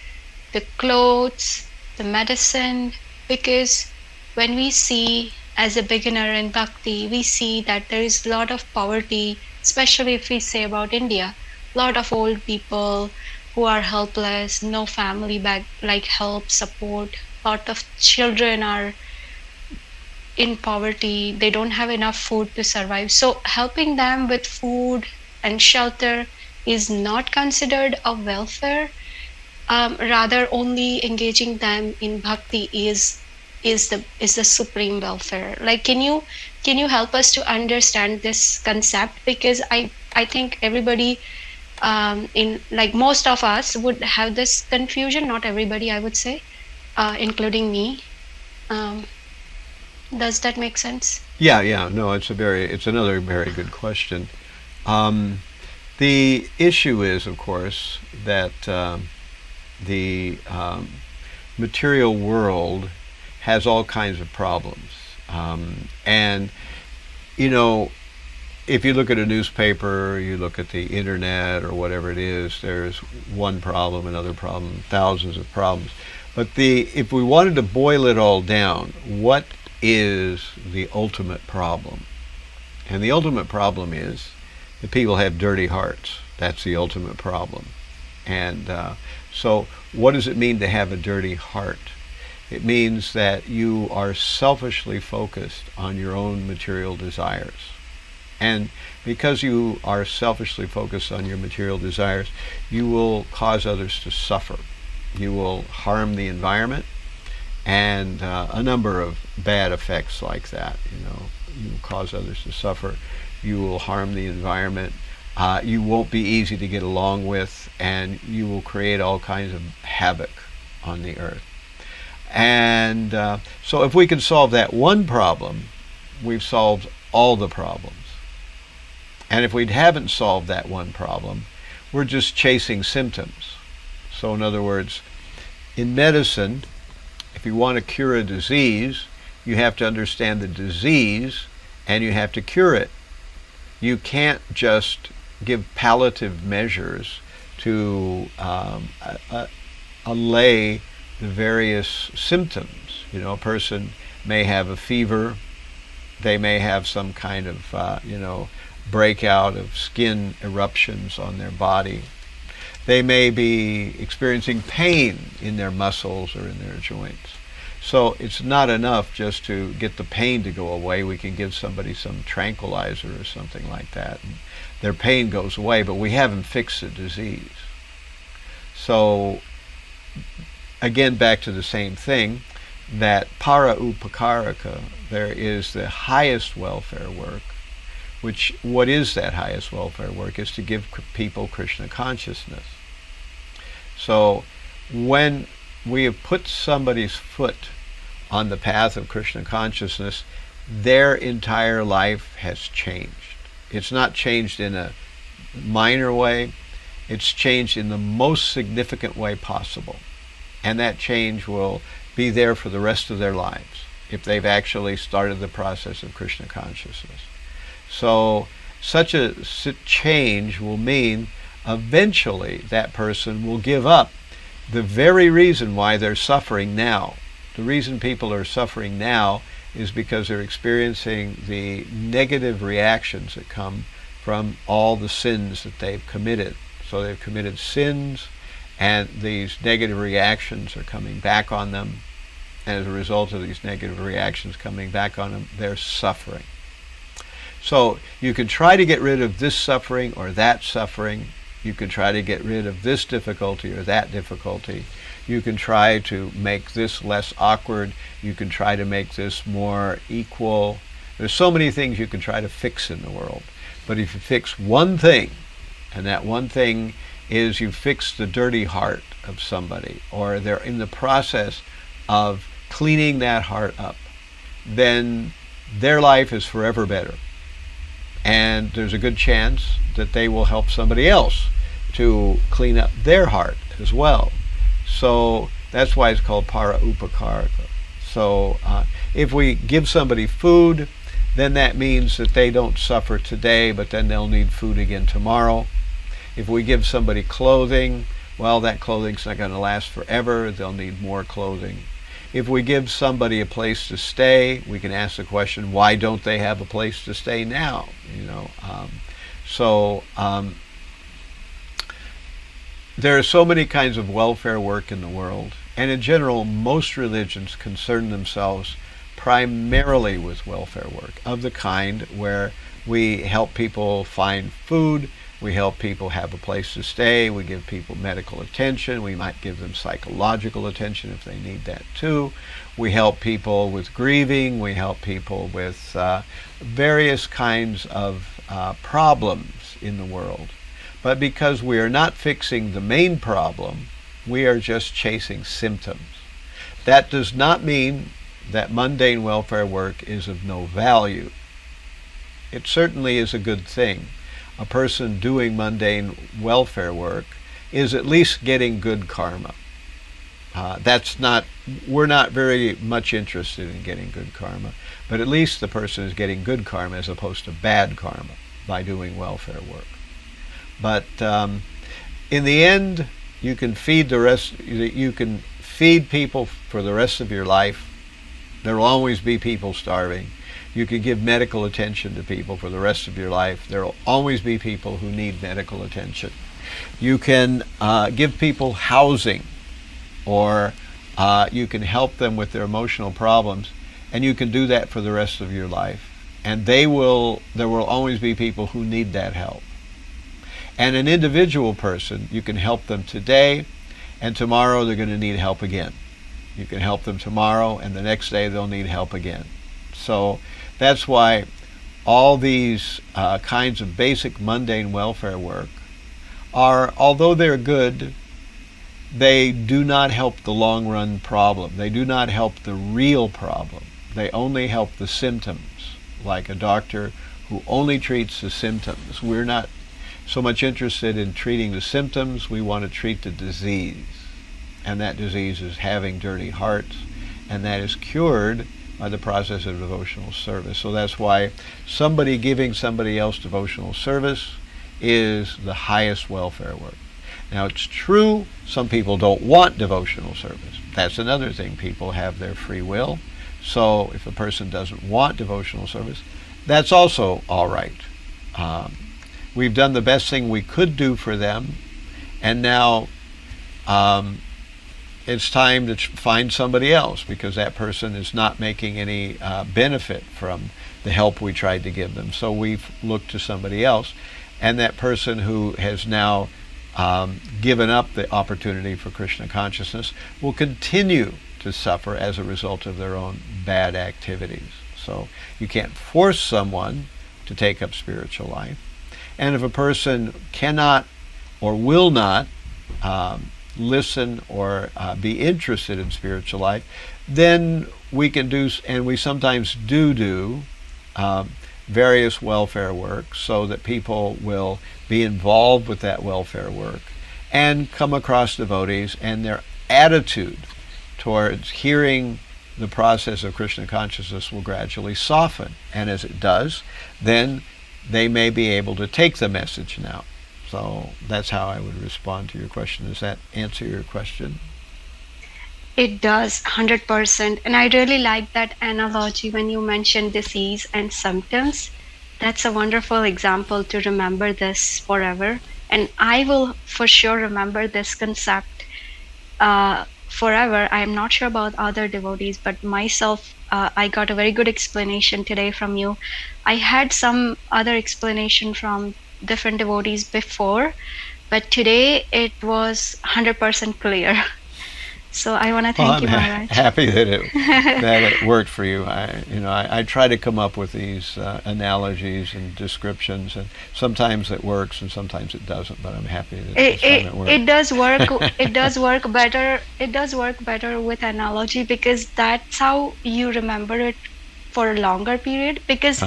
the clothes, the medicine? Because when we see as a beginner in bhakti, we see that there is a lot of poverty, especially if we say about India, a lot of old people who are helpless, no family back, like help, support. A lot of children are in poverty, they don't have enough food to survive. So helping them with food and shelter is not considered a welfare. Rather, only engaging them in bhakti is the supreme welfare. Like, can you help us to understand this concept? Because I think everybody in like most of us would have this confusion. Not everybody, I would say, including me. Does that make sense? Yeah. No, it's another very good question. The issue is, of course, that the material world has all kinds of problems. And, if you look at a newspaper, you look at the internet or whatever it is, there's one problem, another problem, thousands of problems. But if we wanted to boil it all down, what is the ultimate problem? And the ultimate problem is that people have dirty hearts. That's the ultimate problem. And so what does it mean to have a dirty heart? It means that you are selfishly focused on your own material desires. And because you are selfishly focused on your material desires, you will cause others to suffer. You will harm the environment, and a number of bad effects like that. You will cause others to suffer. You will harm the environment. You won't be easy to get along with, and you will create all kinds of havoc on the earth. And so if we can solve that one problem, we've solved all the problems. And if we haven't solved that one problem, we're just chasing symptoms. So in other words, in medicine, if you want to cure a disease, you have to understand the disease and you have to cure it. You can't just give palliative measures to allay the various symptoms. You know, a person may have a fever, they may have some kind of, breakout of skin eruptions on their body. They may be experiencing pain in their muscles or in their joints. So it's not enough just to get the pain to go away. We can give somebody some tranquilizer or something like that, and their pain goes away, but we haven't fixed the disease. So again, back to the same thing, that para upakaraka, there is the highest welfare work, which, what is that highest welfare work? Is to give people Krishna consciousness. So when we have put somebody's foot on the path of Krishna consciousness, their entire life has changed. It's not changed in a minor way, it's changed in the most significant way possible. And that change will be there for the rest of their lives if they've actually started the process of Krishna consciousness. So such a change will mean eventually that person will give up the very reason why they're suffering now. The reason people are suffering now is because they're experiencing the negative reactions that come from all the sins that they've committed. So they've committed sins, and these negative reactions are coming back on them. And as a result of these negative reactions coming back on them, they're suffering. So you can try to get rid of this suffering or that suffering. You can try to get rid of this difficulty or that difficulty. You can try to make this less awkward. You can try to make this more equal. There's so many things you can try to fix in the world. But if you fix one thing, and that one thing is you fix the dirty heart of somebody, or they're in the process of cleaning that heart up, then their life is forever better. And there's a good chance that they will help somebody else to clean up their heart as well. So that's why it's called para upakaraka. So if we give somebody food, then that means that they don't suffer today, but then they'll need food again tomorrow. If we give somebody clothing, well, that clothing's not going to last forever. They'll need more clothing. If we give somebody a place to stay, we can ask the question, why don't they have a place to stay now? There are so many kinds of welfare work in the world, and in general, most religions concern themselves primarily with welfare work of the kind where we help people find food, we help people have a place to stay, we give people medical attention, we might give them psychological attention if they need that too. We help people with grieving, we help people with various kinds of problems in the world. But because we are not fixing the main problem, we are just chasing symptoms. That does not mean that mundane welfare work is of no value. It certainly is a good thing. A person doing mundane welfare work is at least getting good karma. We're not very much interested in getting good karma, but at least the person is getting good karma as opposed to bad karma by doing welfare work. But in the end, you can feed people for the rest of your life. There will always be people starving. You can give medical attention to people for the rest of your life. There will always be people who need medical attention. You can give people housing, or you can help them with their emotional problems, and you can do that for the rest of your life. And there will always be people who need that help. And an individual person, you can help them today, and tomorrow they're going to need help again. You can help them tomorrow, and the next day they'll need help again. So that's why all these kinds of basic mundane welfare work are, although they're good, they do not help the long run problem. They do not help the real problem. They only help the symptoms, like a doctor who only treats the symptoms. We're not so much interested in treating the symptoms. We want to treat the disease. And that disease is having dirty hearts. And that is cured by the process of devotional service. So that's why somebody giving somebody else devotional service is the highest welfare work. Now, it's true some people don't want devotional service. That's another thing. People have their free will. So if a person doesn't want devotional service, that's also all right. We've done the best thing we could do for them, and now it's time to find somebody else, because that person is not making any benefit from the help we tried to give them. So we've looked to somebody else, and that person who has now given up the opportunity for Krishna consciousness will continue to suffer as a result of their own bad activities. So you can't force someone to take up spiritual life. And if a person cannot or will not listen or be interested in spiritual life, then we can do, and we sometimes do various welfare work, so that people will be involved with that welfare work and come across devotees, and their attitude towards hearing the process of Krishna consciousness will gradually soften. And as it does, then they may be able to take the message now. So that's how I would respond to your question. Does that answer your question? It does, 100%. And I really like that analogy when you mentioned disease and symptoms. That's a wonderful example to remember this forever. And I will for sure remember this concept forever. I'm not sure about other devotees, but myself, I got a very good explanation today from you. I had some other explanation from different devotees before, but today it was 100% clear. So I want to thank you, Maharaj. Happy that it worked for you. I try to come up with these analogies and descriptions, and sometimes it works and sometimes it doesn't. But I'm happy that this time it worked. It does work. It does work better. It does work better with analogy, because that's how you remember it for a longer period. Because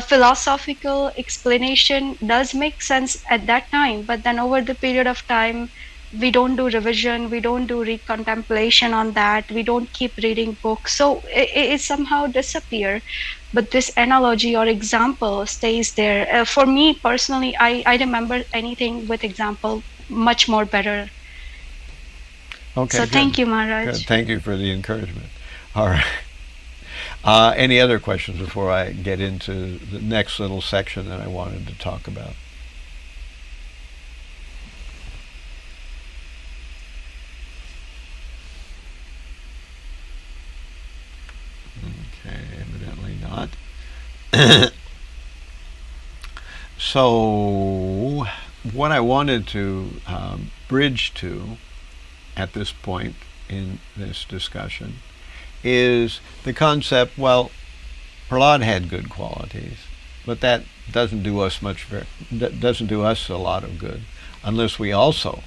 philosophical explanation does make sense at that time, but then over the period of time, we don't do revision, we don't do recontemplation on that, we don't keep reading books, so it somehow disappear. But this analogy or example stays there. For me personally, I remember anything with example much more better. Okay, so good. Thank you, Maharaj. Good. Thank you for the encouragement. All right. Any other questions before I get into the next little section that I wanted to talk about? Okay, evidently not. So, what I wanted to bridge to at this point in this discussion is the concept, well, Prahlada had good qualities, but that doesn't do us a lot of good unless we also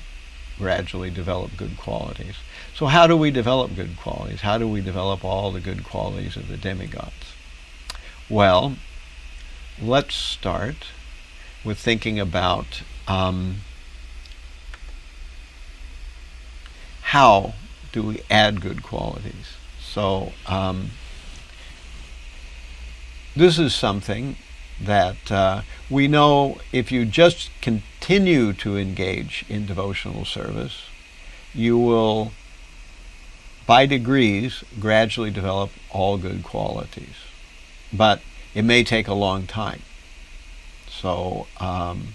gradually develop good qualities. So how do we develop good qualities? How do we develop all the good qualities of the demigods? Well, let's start with thinking about how do we add good qualities. So this is something that we know if you just continue to engage in devotional service, you will, by degrees, gradually develop all good qualities. But it may take a long time. So an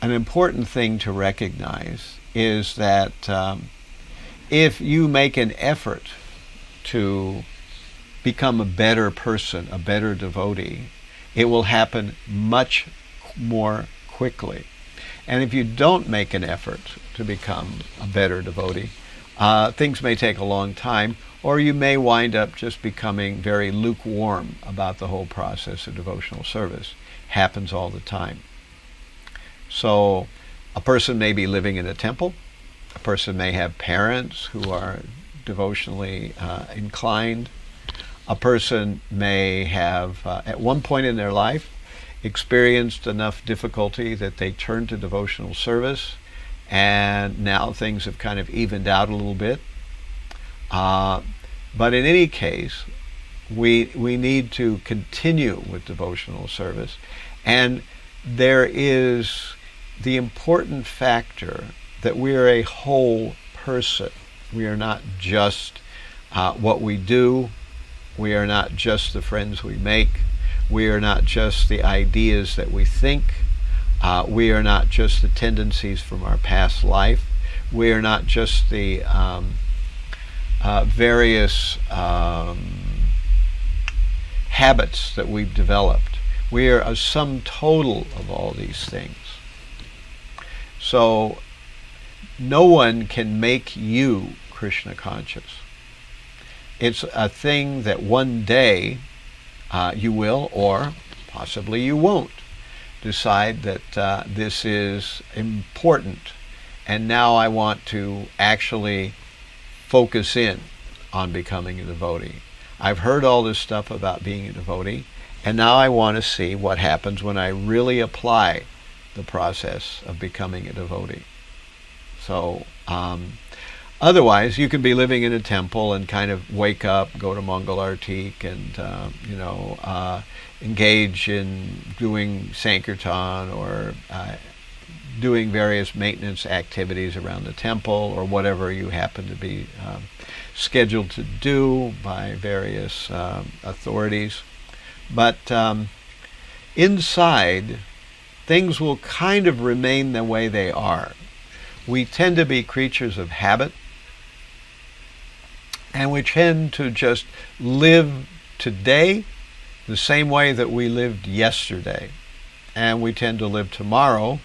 important thing to recognize is that if you make an effort to become a better person, a better devotee, it will happen much more quickly. And if you don't make an effort to become a better devotee, things may take a long time, or you may wind up just becoming very lukewarm about the whole process of devotional service. Happens all the time. So a person may be living in a temple. A person may have parents who are devotionally inclined. A person may have, at one point in their life, experienced enough difficulty that they turned to devotional service, and now things have kind of evened out a little bit. But in any case, we need to continue with devotional service. And there is the important factor that we are a whole person. We are not just what we do. We are not just the friends we make. We are not just the ideas that we think. We are not just the tendencies from our past life. We are not just the various habits that we've developed. We are a sum total of all these things. So no one can make you Krishna conscious. It's a thing that one day you will, or possibly you won't, decide that this is important, and now I want to actually focus in on becoming a devotee. I've heard all this stuff about being a devotee, and now I want to see what happens when I really apply the process of becoming a devotee. So otherwise, you can be living in a temple and kind of wake up, go to Mangal Artik, and engage in doing Sankirtan or doing various maintenance activities around the temple, or whatever you happen to be scheduled to do by various authorities. But inside, things will kind of remain the way they are. We tend to be creatures of habit, and we tend to just live today the same way that we lived yesterday. And we tend to live tomorrow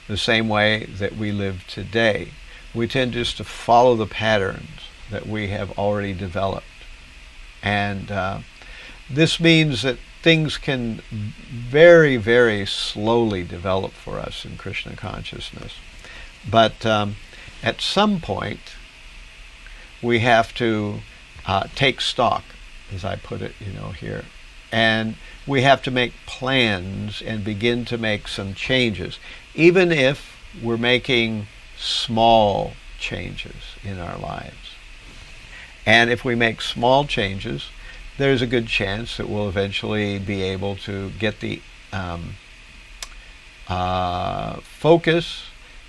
the same way that we live today. We tend just to follow the patterns that we have already developed. And this means that things can very, very slowly develop for us in Krishna consciousness. But at some point, we have to take stock, as I put it, here. And we have to make plans and begin to make some changes, even if we're making small changes in our lives. And if we make small changes, there's a good chance that we'll eventually be able to get the focus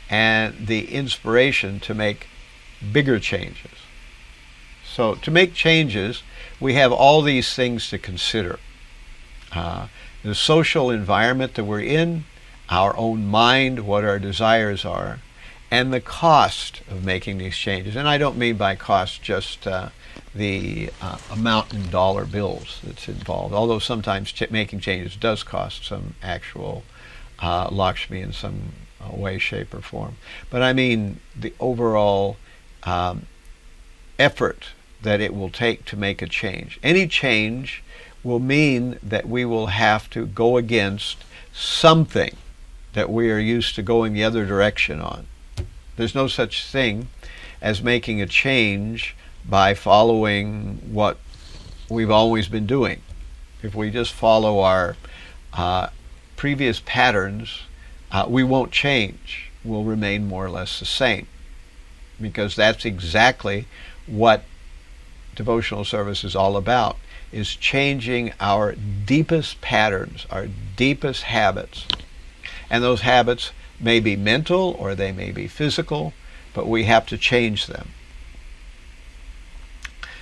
and the inspiration to make bigger changes. So to make changes, we have all these things to consider. The social environment that we're in, our own mind, what our desires are, and the cost of making these changes. And I don't mean by cost just the amount in dollar bills that's involved, although sometimes making changes does cost some actual Lakshmi in some way, shape, or form. But I mean the overall effort that it will take to make a change. Any change will mean that we will have to go against something that we are used to going the other direction on. There's no such thing as making a change by following what we've always been doing. If we just follow our previous patterns, we won't change. We'll remain more or less the same, because that's exactly what devotional service is all about, is changing our deepest patterns, our deepest habits. And those habits may be mental or they may be physical, but we have to change them.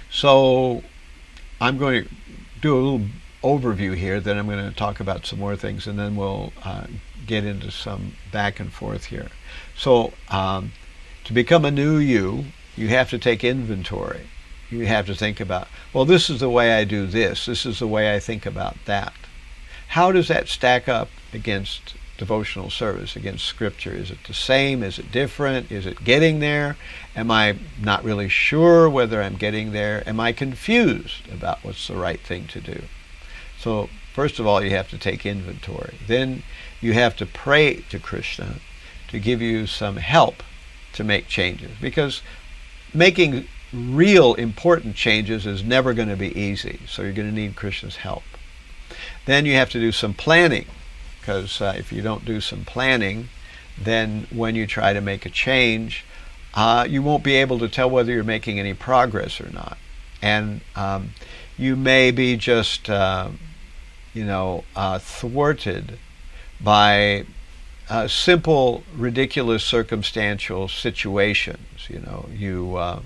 So I'm going to do a little overview here, then I'm going to talk about some more things, and then we'll get into some back and forth here. So to become a new you, you have to take inventory. You have to think about, well, this is the way I do this. This is the way I think about that. How does that stack up against devotional service, against Scripture? Is it the same? Is it different? Is it getting there? Am I not really sure whether I'm getting there? Am I confused about what's the right thing to do? So first of all, you have to take inventory. Then you have to pray to Krishna to give you some help to make changes, because making real important changes is never going to be easy. So you're going to need Krishna's help. Then you have to do some planning because if you don't do some planning, then when you try to make a change, you won't be able to tell whether you're making any progress or not. And you may be just, thwarted by simple, ridiculous circumstantial situations. You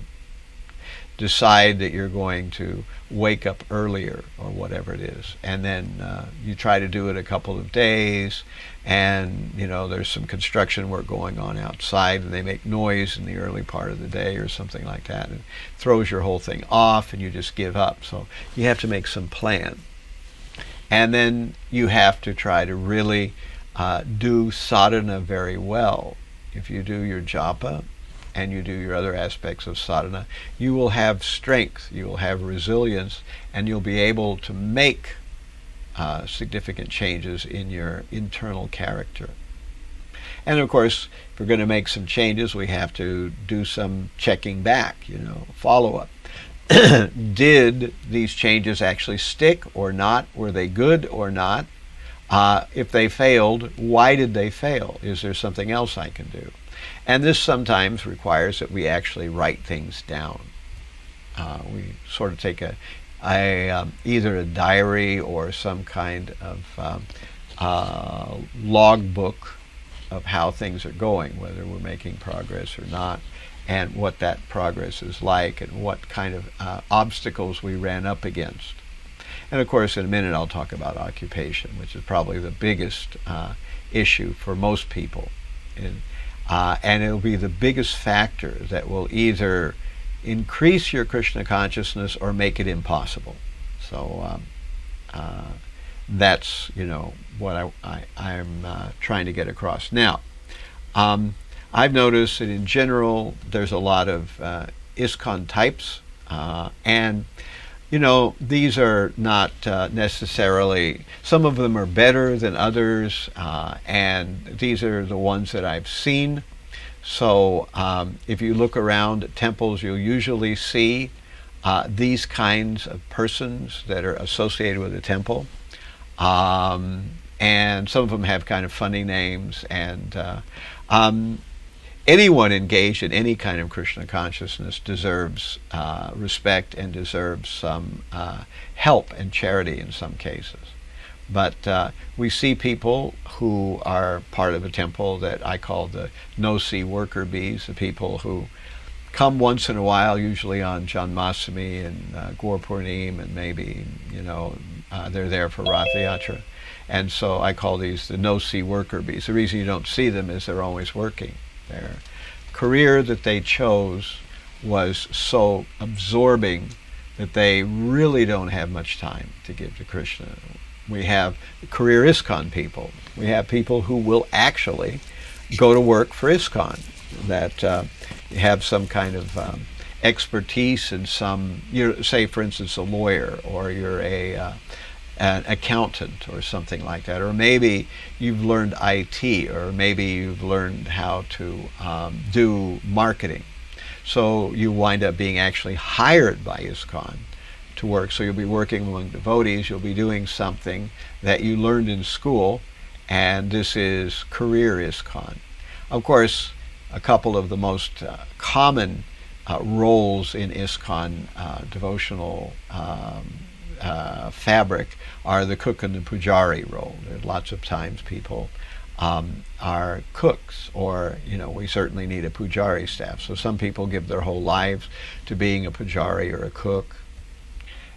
decide that you're going to wake up earlier or whatever it is, and then you try to do it a couple of days, and there's some construction work going on outside, and they make noise in the early part of the day or something like that, and it throws your whole thing off, and you just give up. So you have to make some plan, and then you have to try to really do sadhana very well. If you do your japa and you do your other aspects of sadhana, you will have strength, you will have resilience, and you'll be able to make significant changes in your internal character. And of course, if we're going to make some changes, we have to do some checking back, follow-up. Did these changes actually stick or not? Were they good or not? If they failed, why did they fail? Is there something else I can do? And this sometimes requires that we actually write things down. We sort of take either a diary or some kind of log book of how things are going, whether we're making progress or not, and what that progress is like, and what kind of obstacles we ran up against. And of course, in a minute I'll talk about occupation, which is probably the biggest issue for most people. And it'll be the biggest factor that will either increase your Krishna consciousness or make it impossible. So that's what I'm trying to get across. Now, I've noticed that in general there's a lot of ISKCON types, and these are not necessarily, some of them are better than others, and these are the ones that I've seen. So if you look around at temples, you'll usually see these kinds of persons that are associated with the temple. And some of them have kind of funny names, and anyone engaged in any kind of Krishna consciousness deserves respect and deserves some help and charity in some cases. But we see people who are part of a temple that I call the no-see worker bees, the people who come once in a while, usually on Janmashtami and Gaur Purnim, and maybe they're there for Rath Yatra. And so I call these the no-see worker bees. The reason you don't see them is they're always working. Their career that they chose was so absorbing that they really don't have much time to give to Krishna. We have career ISKCON people. We have people who will actually go to work for ISKCON, that have some kind of expertise in some, say for instance a lawyer, or you're an accountant or something like that, or maybe you've learned IT, or maybe you've learned how to do marketing. So you wind up being actually hired by ISKCON to work. So you'll be working among devotees, you'll be doing something that you learned in school, and this is career ISKCON. Of course, a couple of the most common roles in ISKCON devotional fabric are the cook and the pujari role. There's lots of times people are cooks, or we certainly need a pujari staff. So some people give their whole lives to being a pujari or a cook.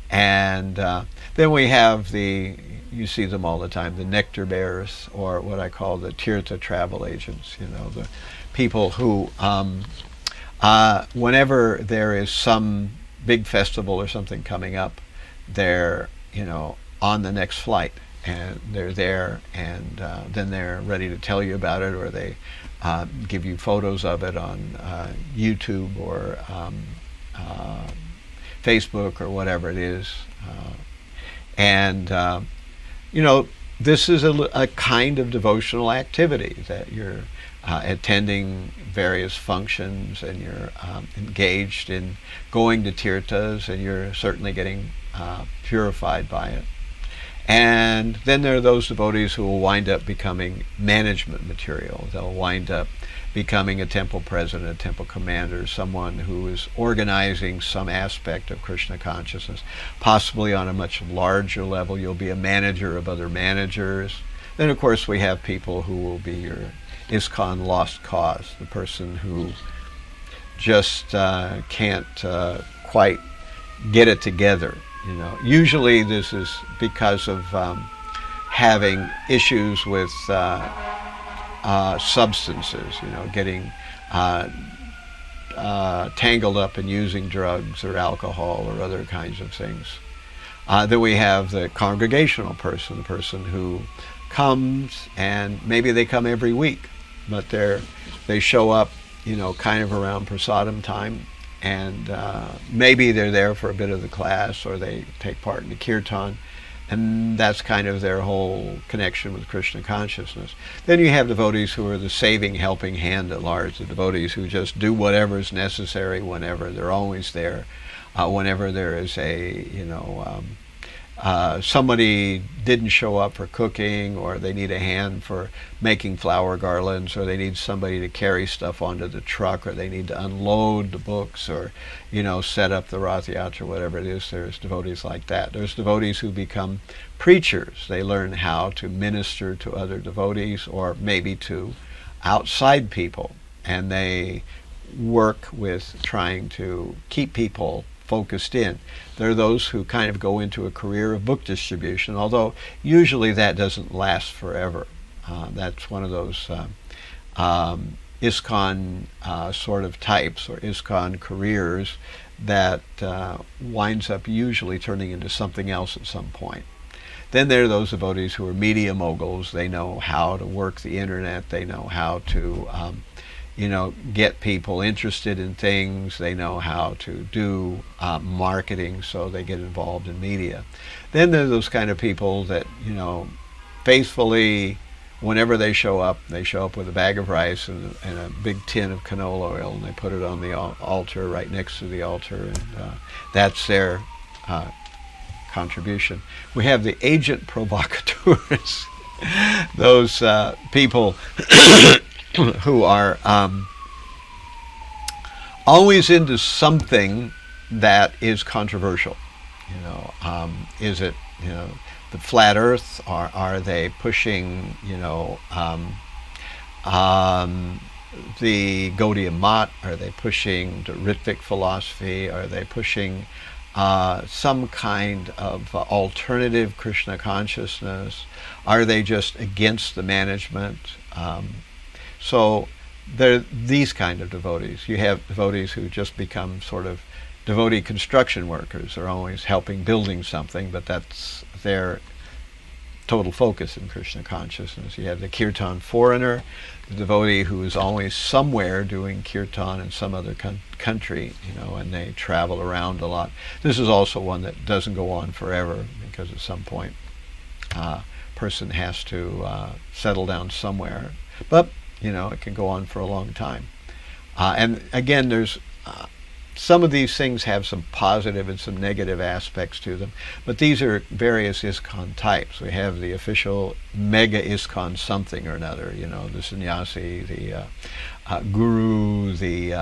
And then we have you see them all the time, the nectar bearers, or what I call the tirtha travel agents, the people who, whenever there is some big festival or something coming up, they're, on the next flight, and they're there, and then they're ready to tell you about it, or they give you photos of it on YouTube or Facebook or whatever it is. This is a kind of devotional activity that you're attending various functions, and you're engaged in going to tirthas, and you're certainly getting purified by it. And then there are those devotees who will wind up becoming management material. They'll wind up becoming a temple president, a temple commander, someone who is organizing some aspect of Krishna consciousness. Possibly on a much larger level, you'll be a manager of other managers. Then, of course, we have people who will be your ISKCON lost cause, the person who just can't quite get it together. Usually this is because of having issues with substances, getting tangled up in using drugs or alcohol or other kinds of things. Then we have the congregational person, the person who comes, and maybe they come every week, but they show up, kind of around prasadam time, and maybe they're there for a bit of the class, or they take part in the kirtan, and that's kind of their whole connection with Krishna consciousness. Then you have devotees who are the saving, helping hand at large, the devotees who just do whatever is necessary whenever. They're always there. Whenever there is somebody didn't show up for cooking, or they need a hand for making flower garlands, or they need somebody to carry stuff onto the truck, or they need to unload the books, or set up the Rath Yatra, whatever it is. There's devotees like that. There's devotees who become preachers. They learn how to minister to other devotees, or maybe to outside people, and they work with trying to keep people focused in. There are those who kind of go into a career of book distribution, although usually that doesn't last forever. That's one of those ISKCON sort of types, or ISKCON careers, that winds up usually turning into something else at some point. Then there are those devotees who are media moguls. They know how to work the internet. They know how to get people interested in things. They know how to do marketing, so they get involved in media. Then there are those kind of people that, faithfully, whenever they show up with a bag of rice and a big tin of canola oil, and they put it on the altar, right next to the altar, and that's their contribution. We have the agent provocateurs, those people who are always into something that is controversial. Is it the flat Earth? Are they pushing the Gaudiya Mat? Are they pushing the Ritvik philosophy? Are they pushing some kind of alternative Krishna consciousness? Are they just against the management? So there are these kind of devotees. You have devotees who just become sort of devotee construction workers. They're always helping building something, but that's their total focus in Krishna consciousness. You have the kirtan foreigner, the devotee who is always somewhere doing kirtan in some other country, and they travel around a lot. This is also one that doesn't go on forever, because at some point person has to settle down somewhere. But it can go on for a long time. And again, there's some of these things have some positive and some negative aspects to them, but these are various ISKCON types. We have the official mega ISKCON something or another, the sannyasi, the guru, the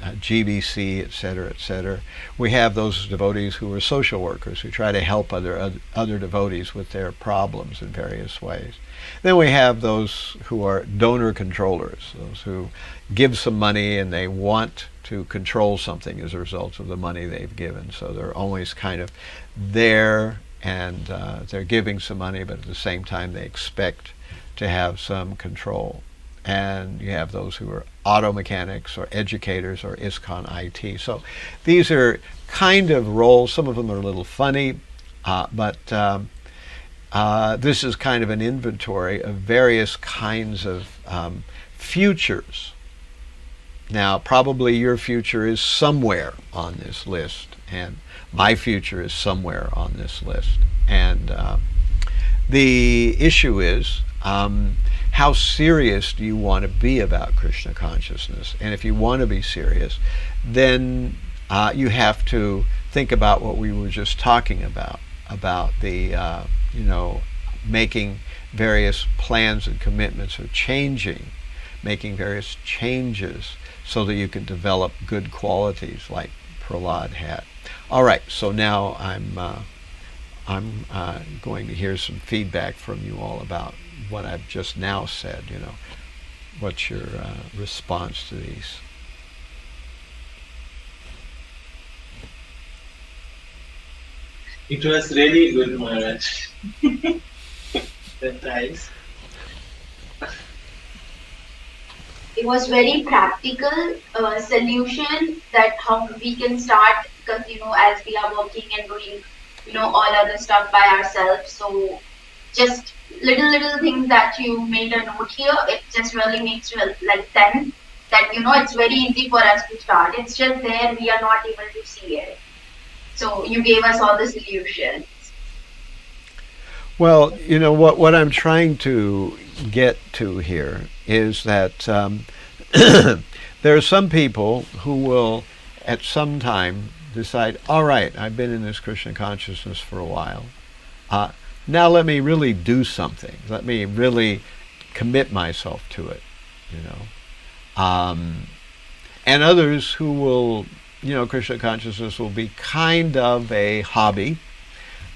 GBC, etc., etc. We have those devotees who are social workers, who try to help other devotees with their problems in various ways. Then we have those who are donor controllers, those who give some money and they want to control something as a result of the money they've given. So they're always kind of there, and they're giving some money, but at the same time they expect to have some control. And you have those who are auto mechanics or educators or ISKCON IT. So these are kind of roles. Some of them are a little funny, but this is kind of an inventory of various kinds of futures. Now, probably your future is somewhere on this list, and my future is somewhere on this list. And the issue is, how serious do you want to be about Krishna consciousness? And if you want to be serious, then you have to think about what we were just talking about. about the, making various plans and commitments or making various changes so that you can develop good qualities like Prahlad had. All right, so now I'm going to hear some feedback from you all about what I've just now said. What's your response to these? It was really good, Maharaj. That's nice. It was very practical solution that how we can start, because as we are working and doing all other stuff by ourselves, so just little things that you made a note here, it just really makes you like sense that it's very easy for us to start. It's just there, we are not able to see it. So you gave us all the solutions. Well, what I'm trying to get to here is that there are some people who will at some time decide, all right, I've been in this Krishna consciousness for a while. Now let me really do something. Let me really commit myself to it, And others who will, Krishna consciousness will be kind of a hobby.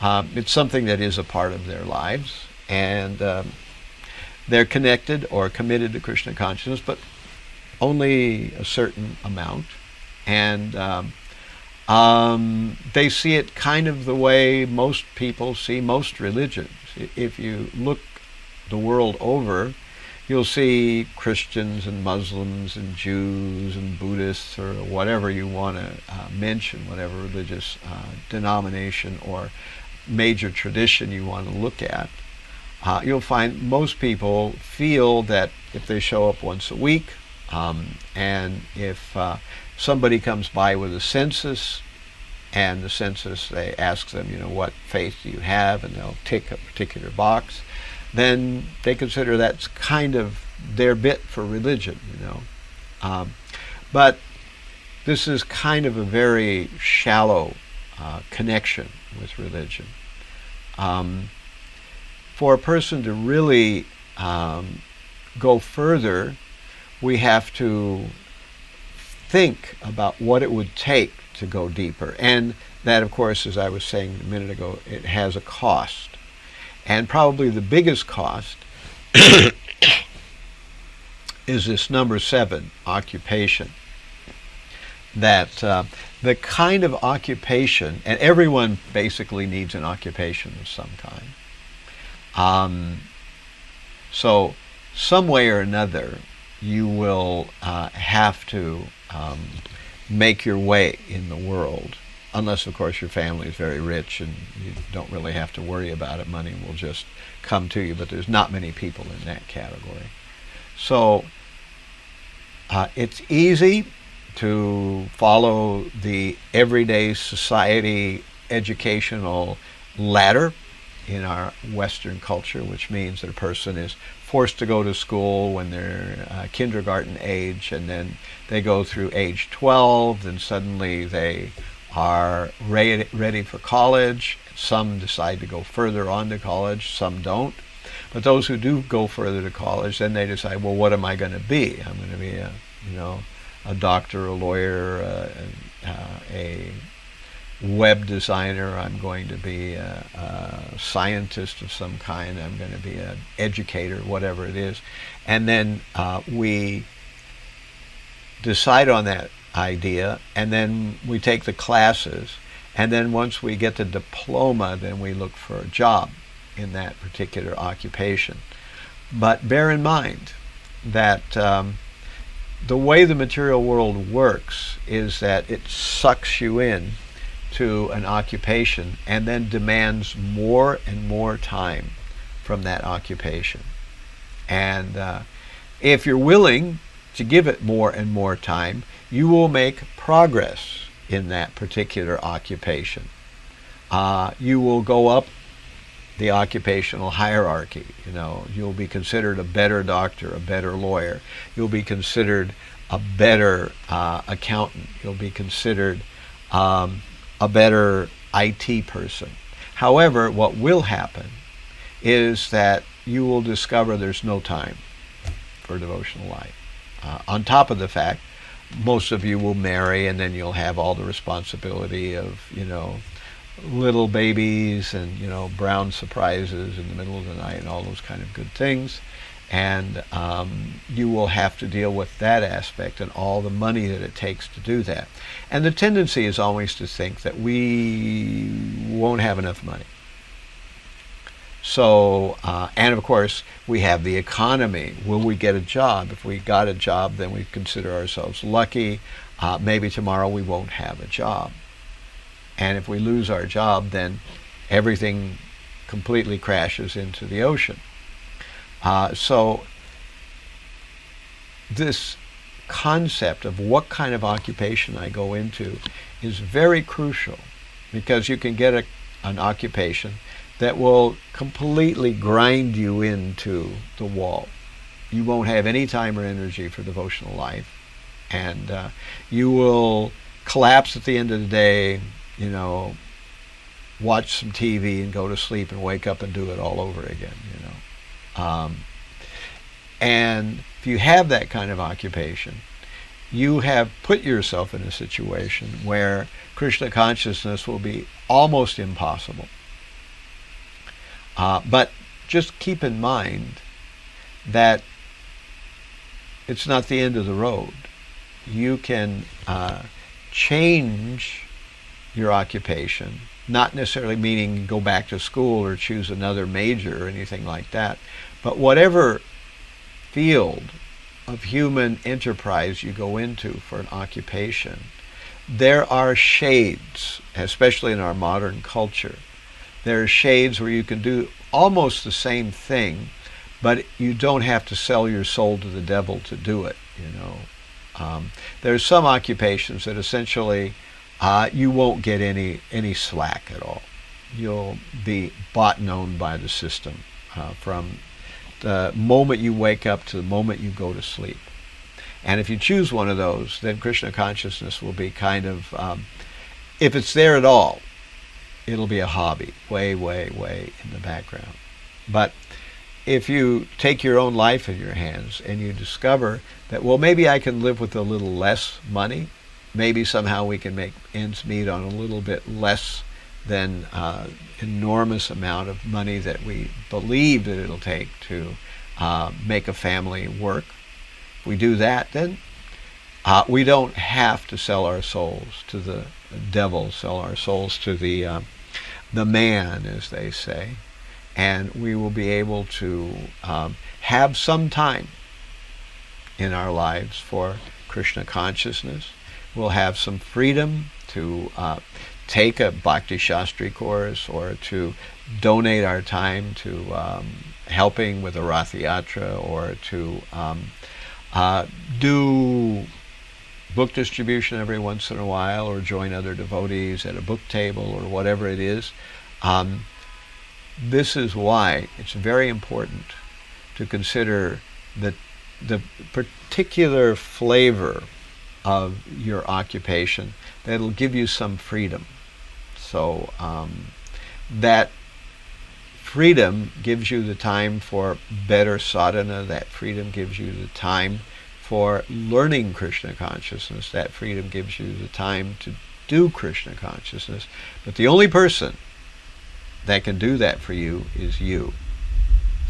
It's something that is a part of their lives, and they're connected or committed to Krishna consciousness, but only a certain amount. And they see it kind of the way most people see most religions. If you look the world over, you'll see Christians and Muslims and Jews and Buddhists or whatever you want to mention, whatever religious denomination or major tradition you want to look at. You'll find most people feel that if they show up once a week, and if somebody comes by with a census, and the census, they ask them, what faith do you have, and they'll tick a particular box, then they consider that's kind of their bit for religion, But this is kind of a very shallow connection with religion. For a person to really go further, we have to think about what it would take to go deeper. And that, of course, as I was saying a minute ago, it has a cost. And probably the biggest cost is this number 7, occupation. That the kind of occupation, and everyone basically needs an occupation of some kind. So some way or another, you will have to make your way in the world, unless, of course, your family is very rich and you don't really have to worry about it. Money will just come to you, but there's not many people in that category. So it's easy to follow the everyday society educational ladder in our Western culture, which means that a person is forced to go to school when they're kindergarten age, and then they go through age 12, then suddenly they are ready for college. Some decide to go further on to college, some don't. But those who do go further to college, then they decide, well, what am I going to be? I'm going to be a doctor, a lawyer, a web designer. I'm going to be a scientist of some kind. I'm going to be an educator, whatever it is. And then we decide on that idea, and then we take the classes, and then once we get the diploma, then we look for a job in that particular occupation. But bear in mind that the way the material world works is that it sucks you in to an occupation and then demands more and more time from that occupation. And if you're willing to give it more and more time, you will make progress in that particular occupation. You will go up the occupational hierarchy. You'll be considered a better doctor, a better lawyer. You'll be considered a better accountant. You'll be considered a better IT person. However, what will happen is that you will discover there's no time for devotional life. On top of the fact, most of you will marry, and then you'll have all the responsibility of, little babies and, brown surprises in the middle of the night and all those kind of good things. And you will have to deal with that aspect and all the money that it takes to do that. And the tendency is always to think that we won't have enough money. So, and of course, we have the economy. Will we get a job? If we got a job, then we consider ourselves lucky. Maybe tomorrow we won't have a job. And if we lose our job, then everything completely crashes into the ocean. So this concept of what kind of occupation I go into is very crucial, because you can get an occupation that will completely grind you into the wall. You won't have any time or energy for devotional life, and you will collapse at the end of the day, watch some TV and go to sleep and wake up and do it all over again, and if you have that kind of occupation, you have put yourself in a situation where Krishna consciousness will be almost impossible. But just keep in mind that it's not the end of the road. You can change your occupation, not necessarily meaning go back to school or choose another major or anything like that, but whatever field of human enterprise you go into for an occupation, there are shades, especially in our modern culture. There are shades where you can do almost the same thing, but you don't have to sell your soul to the devil to do it. There's some occupations that essentially you won't get any slack at all. You'll be bought and owned by the system from the moment you wake up to the moment you go to sleep. And if you choose one of those, then Krishna consciousness will be kind of, if it's there at all, it'll be a hobby, way, way, way in the background. But if you take your own life in your hands and you discover that, well, maybe I can live with a little less money, maybe somehow we can make ends meet on a little bit less than enormous amount of money that we believe that it'll take to make a family work. If we do that, then we don't have to sell our souls to the devil, sell our souls to the man, as they say, and we will be able to have some time in our lives for Krishna consciousness. We'll have some freedom to take a Bhakti Shastri course, or to donate our time to helping with a Rath Yatra, or to do book distribution every once in a while, or join other devotees at a book table, or whatever it is. This is why it's very important to consider the particular flavor of your occupation that'll give you some freedom. So that freedom gives you the time for better sadhana. That freedom gives you the time for learning Krishna consciousness. That freedom gives you the time to do Krishna consciousness. But the only person that can do that for you is you.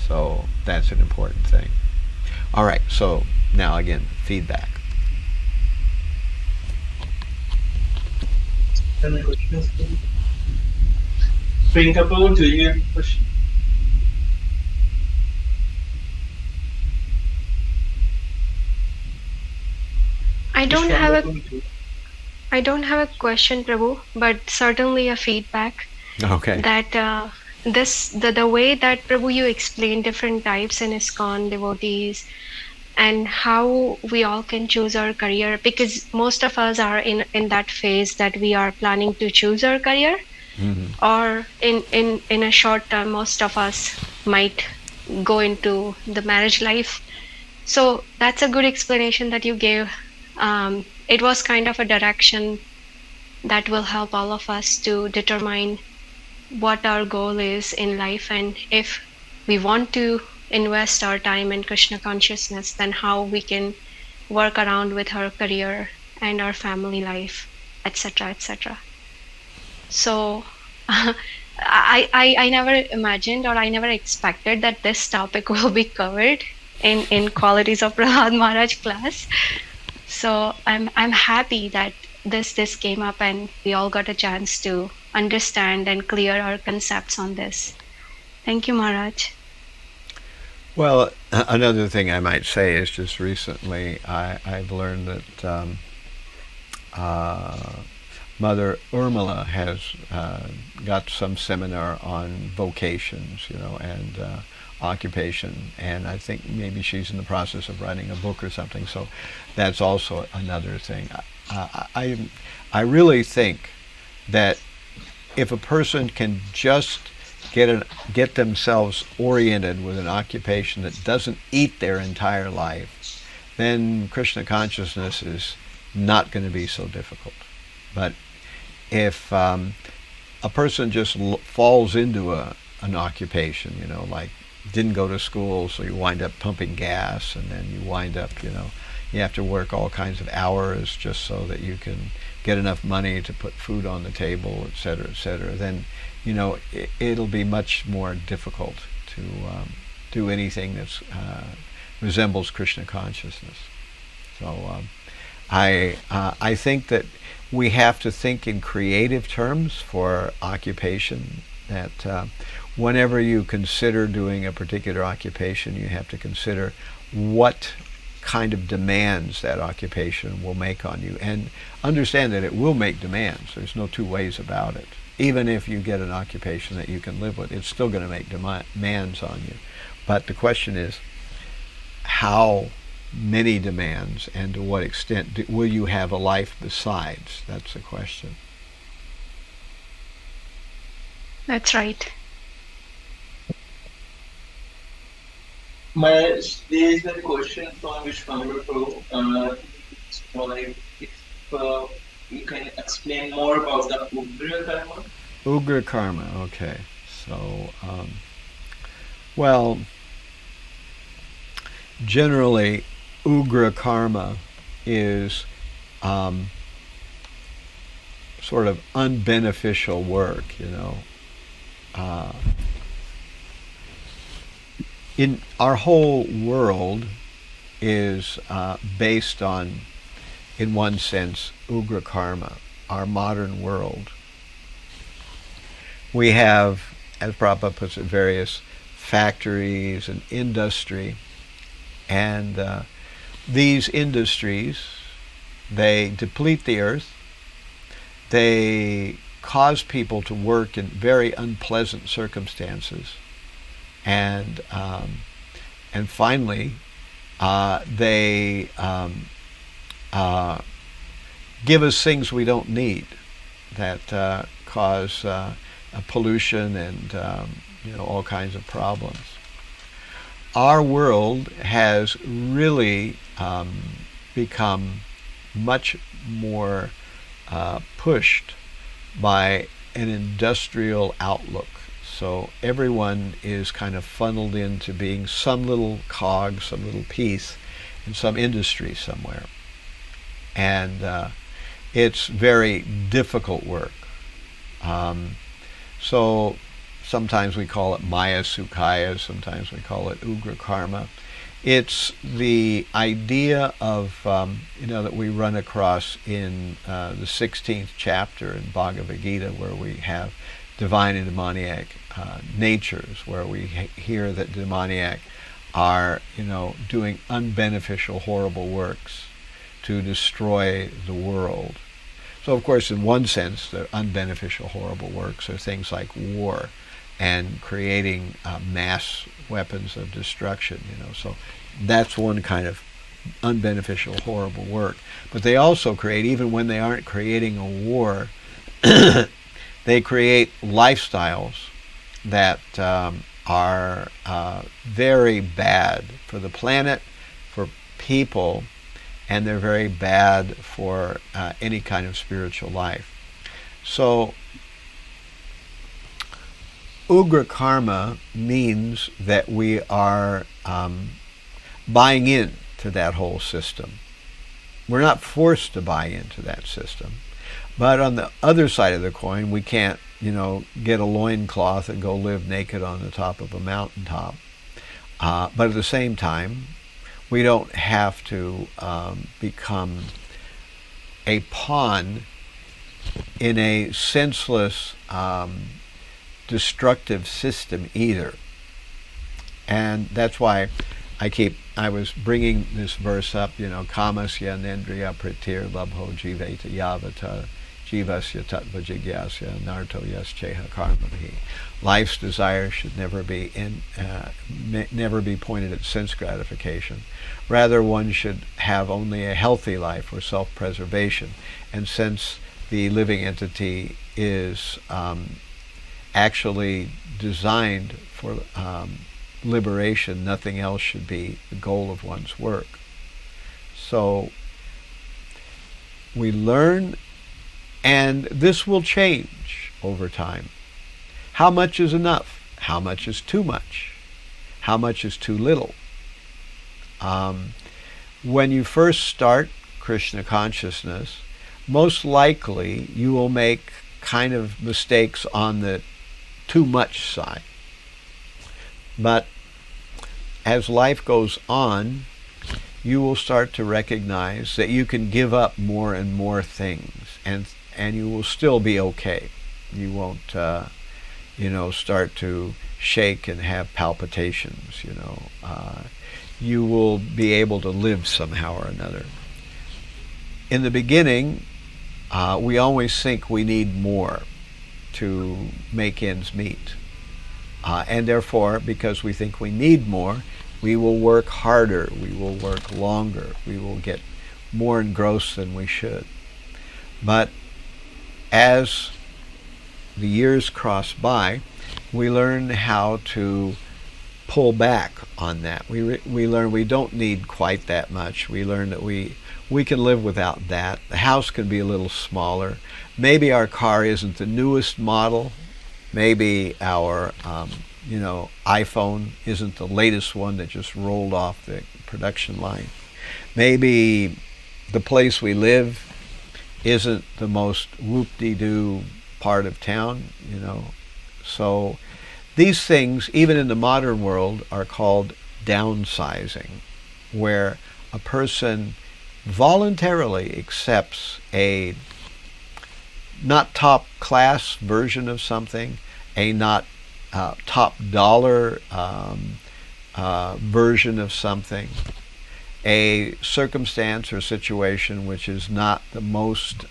So that's an important thing. All right, so now again, feedback. Any questions? Bring up over to you. Question. I don't have a question, Prabhu, but certainly a feedback. Okay. That the way that Prabhu you explained different types in ISKCON devotees, and how we all can choose our career, because most of us are in that phase that we are planning to choose our career, or in a short term, most of us might go into the marriage life. So that's a good explanation that you gave. It was kind of a direction that will help all of us to determine what our goal is in life, and if we want to invest our time in Krishna consciousness, then how we can work around with our career and our family life, etc., etc. So I never imagined, or I never expected that this topic will be covered in Qualities of Prahlada Maharaj class. So I'm happy that this came up and we all got a chance to understand and clear our concepts on this. Thank you, Maharaj. Well, another thing I might say is just recently I've learned that Mother Urmila has got some seminar on vocations, and occupation, and I think maybe she's in the process of writing a book or something. So that's also another thing. I really think that if a person can just get themselves oriented with an occupation that doesn't eat their entire life, then Krishna consciousness is not going to be so difficult. But if a person just falls into an occupation, like didn't go to school, so you wind up pumping gas, and then you wind up, you have to work all kinds of hours just so that you can get enough money to put food on the table, et cetera, then, it'll be much more difficult to do anything that resembles Krishna consciousness. So I think that we have to think in creative terms for occupation, that whenever you consider doing a particular occupation, you have to consider what kind of demands that occupation will make on you, and understand that it will make demands. There's no two ways about it. Even if you get an occupation that you can live with, it's still going to make demands on you. But the question is, how many demands, and to what extent will you have a life besides? That's the question. That's right. There is a question from Vishwamitra Prabhu. Like if you can explain more about the Ugra Karma. Ugra karma, okay. So, well, generally, Ugra karma is sort of unbeneficial work, in our whole world is based on, in one sense, Ugra karma, our modern world. We have, as Prabhupada puts it, various factories and industry, and these industries, they deplete the earth, they cause people to work in very unpleasant circumstances, and finally they give us things we don't need, that cause pollution and all kinds of problems. Our world has really become much more pushed by an industrial outlook. So everyone is kind of funneled into being some little cog, some little piece in some industry somewhere. And it's very difficult work. So sometimes we call it Maya Sukhaya, sometimes we call it Ugra Karma. It's the idea of, that we run across in the 16th chapter in Bhagavad Gita, where we have divine and demoniac natures, where we hear that demoniac are, doing unbeneficial, horrible works to destroy the world. So, of course, in one sense, the unbeneficial, horrible works are things like war and creating mass weapons of destruction, So that's one kind of unbeneficial, horrible work. But they also create, even when they aren't creating a war, they create lifestyles that are very bad for the planet, for people, and they're very bad for any kind of spiritual life. So Ugra karma means that we are buying in to that whole system. We're not forced to buy into that system. But on the other side of the coin, we can't, get a loincloth and go live naked on the top of a mountaintop. But at the same time, we don't have to become a pawn in a senseless, destructive system either. And that's why I was bringing this verse up, kamasya nendriya pratir labho jiveta yavata jivasya tattva jigyasya narto yascheha karmahi. Life's desire should never be pointed at sense gratification. Rather, one should have only a healthy life or self-preservation. And since the living entity is actually designed for liberation, nothing else should be the goal of one's work. So we learn, and this will change over time. How much is enough? How much is too much? How much is too little? When you first start Krishna consciousness, most likely you will make kind of mistakes on the too much side. But as life goes on, you will start to recognize that you can give up more and more things, and you will still be okay. You won't, start to shake and have palpitations. You will be able to live somehow or another. In the beginning, we always think we need more to make ends meet. And therefore, because we think we need more, we will work harder, we will work longer, we will get more engrossed than we should. But as the years cross by, we learn how to pull back on that. We learn we don't need quite that much. We learn that we can live without that. The house can be a little smaller. Maybe our car isn't the newest model. Maybe our iPhone isn't the latest one that just rolled off the production line. Maybe the place we live isn't the most whoop-de-doo part of town, So these things, even in the modern world, are called downsizing, where a person voluntarily accepts a not top class version of something, a not top dollar version of something, a circumstance or situation which is not the most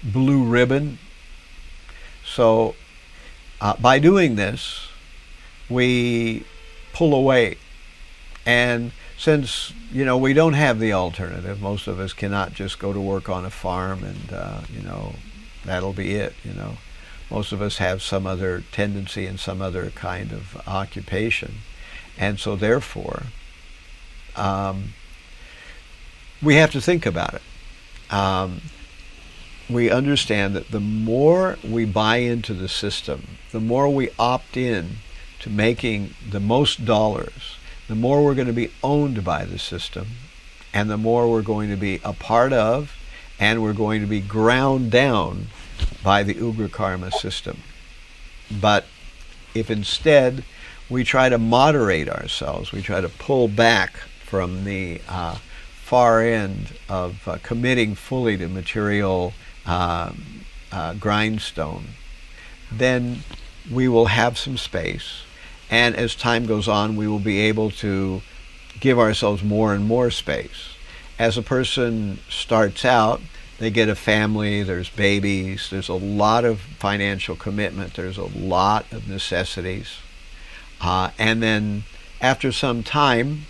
blue ribbon. So by doing this, we pull away. And since, we don't have the alternative, most of us cannot just go to work on a farm and, that'll be it, Most of us have some other tendency and some other kind of occupation. And so therefore, we have to think about it. We understand that the more we buy into the system, the more we opt in to making the most dollars, the more we're going to be owned by the system, and the more we're going to be a part of, and we're going to be ground down by the Ugra Karma system. But if instead we try to moderate ourselves, we try to pull back from the far end of committing fully to material grindstone, then we will have some space, and as time goes on, we will be able to give ourselves more and more space. As a person starts out, they get a family, there's babies, there's a lot of financial commitment, there's a lot of necessities, and then after some time,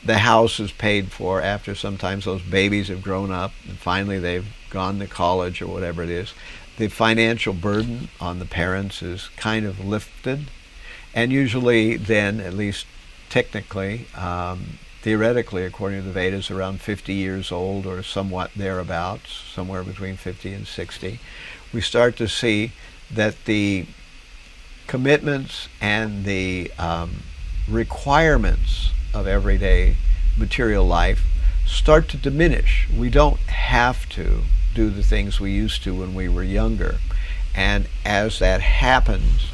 the house is paid for. After sometimes those babies have grown up and finally they've gone to college or whatever it is, the financial burden on the parents is kind of lifted. And usually then, at least technically, theoretically, according to the Vedas, around 50 years old or somewhat thereabouts, somewhere between 50 and 60, we start to see that the commitments and the requirements of everyday material life start to diminish. We don't have to do the things we used to when we were younger. And as that happens,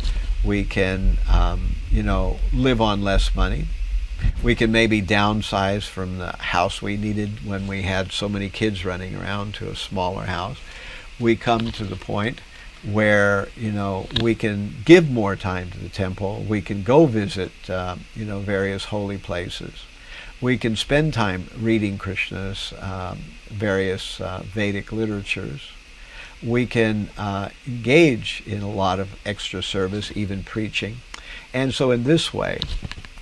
we can, live on less money. We can maybe downsize from the house we needed when we had so many kids running around to a smaller house. We come to the point where, we can give more time to the temple. We can go visit, various holy places. We can spend time reading Krishna's various Vedic literatures. We can engage in a lot of extra service, even preaching. And so in this way,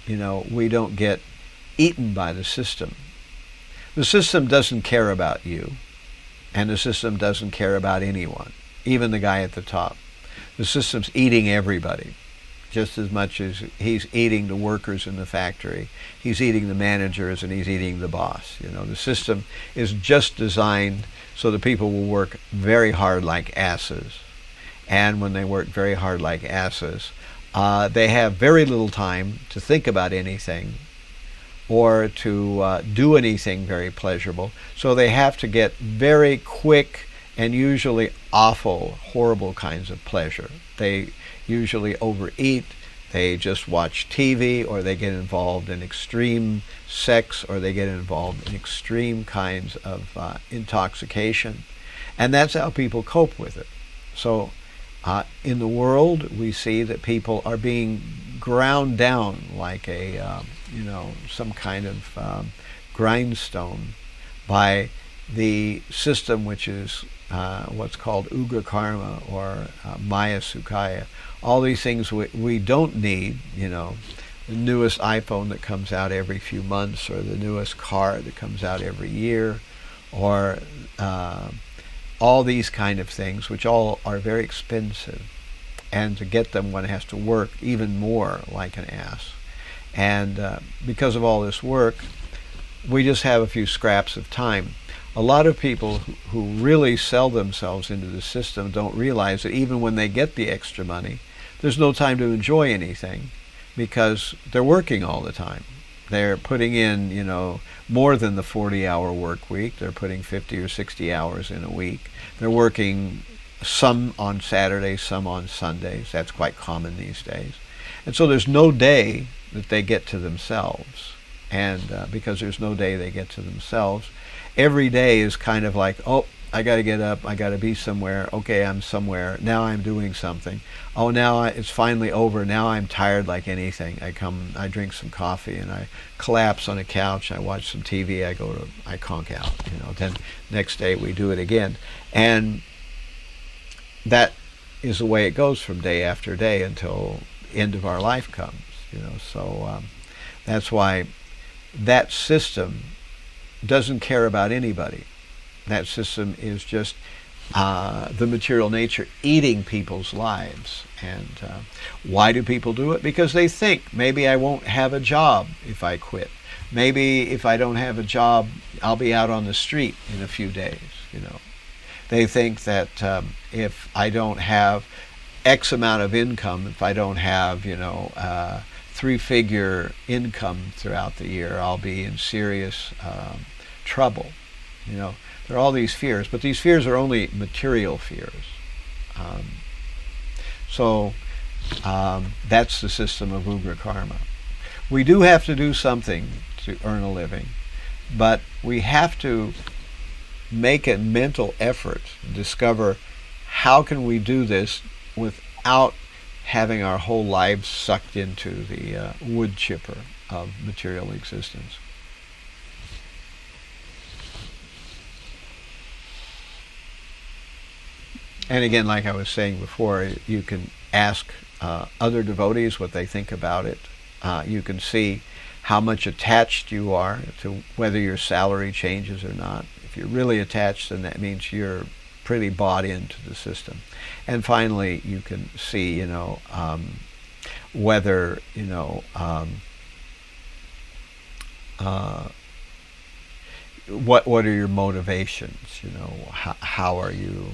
we don't get eaten by the system. The system doesn't care about you, and the system doesn't care about anyone, even the guy at the top. The system's eating everybody, just as much as he's eating the workers in the factory. He's eating the managers, and he's eating the boss. The system is just designed so that people will work very hard like asses. And when they work very hard like asses, they have very little time to think about anything or to do anything very pleasurable. So they have to get very quick and usually awful, horrible kinds of pleasure. They usually overeat, they just watch TV, or they get involved in extreme sex, or they get involved in extreme kinds of intoxication. And that's how people cope with it. So in the world, we see that people are being ground down like some kind of grindstone by the system, which is what's called Ugra Karma or Maya Sukhaya. All these things we don't need, the newest iPhone that comes out every few months, or the newest car that comes out every year, or all these kind of things, which all are very expensive. And to get them, one has to work even more like an ass. And because of all this work, we just have a few scraps of time. A lot of people who really sell themselves into the system don't realize that even when they get the extra money, there's no time to enjoy anything because they're working all the time. They're putting in, more than the 40-hour work week. They're putting 50 or 60 hours in a week. They're working some on Saturdays, some on Sundays. That's quite common these days. And so there's no day that they get to themselves. And because there's no day they get to themselves, every day is kind of like, oh, I got to get up, I got to be somewhere, okay, I'm somewhere, now I'm doing something. Oh, now it's finally over, now I'm tired like anything. I drink some coffee, and I collapse on a couch, I watch some TV, I conk out, then next day we do it again. And that is the way it goes from day after day until the end of our life comes, so that's why that system doesn't care about anybody. That system is just the material nature eating people's lives. And why do people do it? Because they think, maybe I won't have a job if I quit. Maybe if I don't have a job, I'll be out on the street in a few days. They think that if I don't have X amount of income, if I don't have, three-figure income throughout the year, I'll be in serious trouble. There are all these fears, but these fears are only material fears. So that's the system of Ugra Karma. We do have to do something to earn a living, but we have to make a mental effort to discover how can we do this without having our whole lives sucked into the wood chipper of material existence. And again, like I was saying before, you can ask other devotees what they think about it. You can see how much attached you are to whether your salary changes or not. If you're really attached, then that means you're pretty bought into the system. And finally, you can see, whether, what are your motivations? You know, how are you?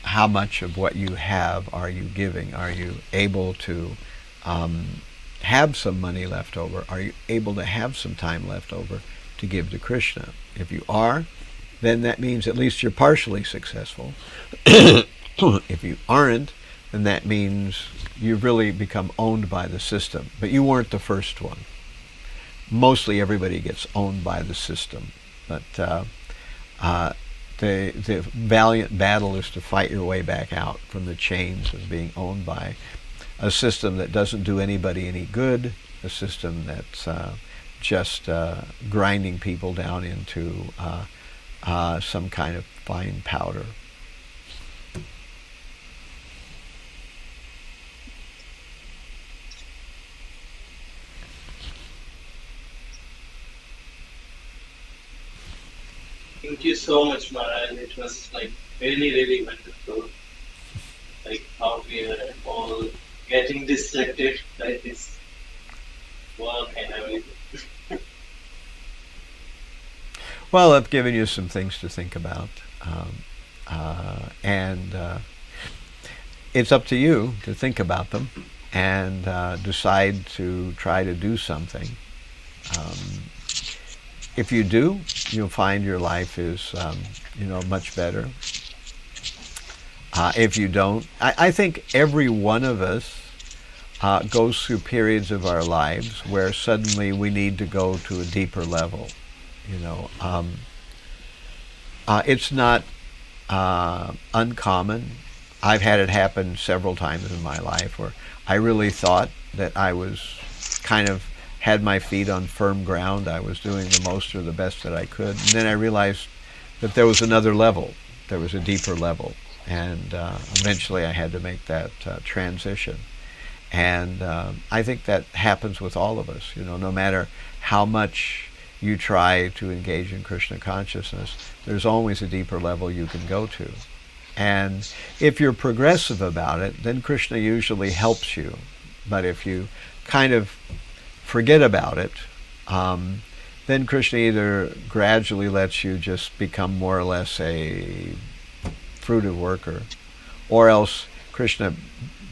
How much of what you have are you giving? Are you able to have some money left over? Are you able to have some time left over to give to Krishna? If you are, then that means at least you're partially successful. If you aren't, then that means you've really become owned by the system. But you weren't the first one. Mostly everybody gets owned by the system. But the valiant battle is to fight your way back out from the chains of being owned by a system that doesn't do anybody any good, a system that's just grinding people down into some kind of fine powder. Thank you so much, Maharaj. It was like really, really wonderful. Like how we are all getting distracted by this work and everything. Well, I've given you some things to think about. And it's up to you to think about them and decide to try to do something. If you do, you'll find your life is, much better. If you don't, I think every one of us goes through periods of our lives where suddenly we need to go to a deeper level. It's not uncommon. I've had it happen several times in my life where I really thought that I was kind of had my feet on firm ground. I was doing the most or the best that I could. And then I realized that there was another level. There was a deeper level. And eventually I had to make that transition. And I think that happens with all of us. No matter how much you try to engage in Krishna consciousness, there's always a deeper level you can go to. And if you're progressive about it, then Krishna usually helps you. But if you kind of forget about it, then Krishna either gradually lets you just become more or less a fruitive worker, or else Krishna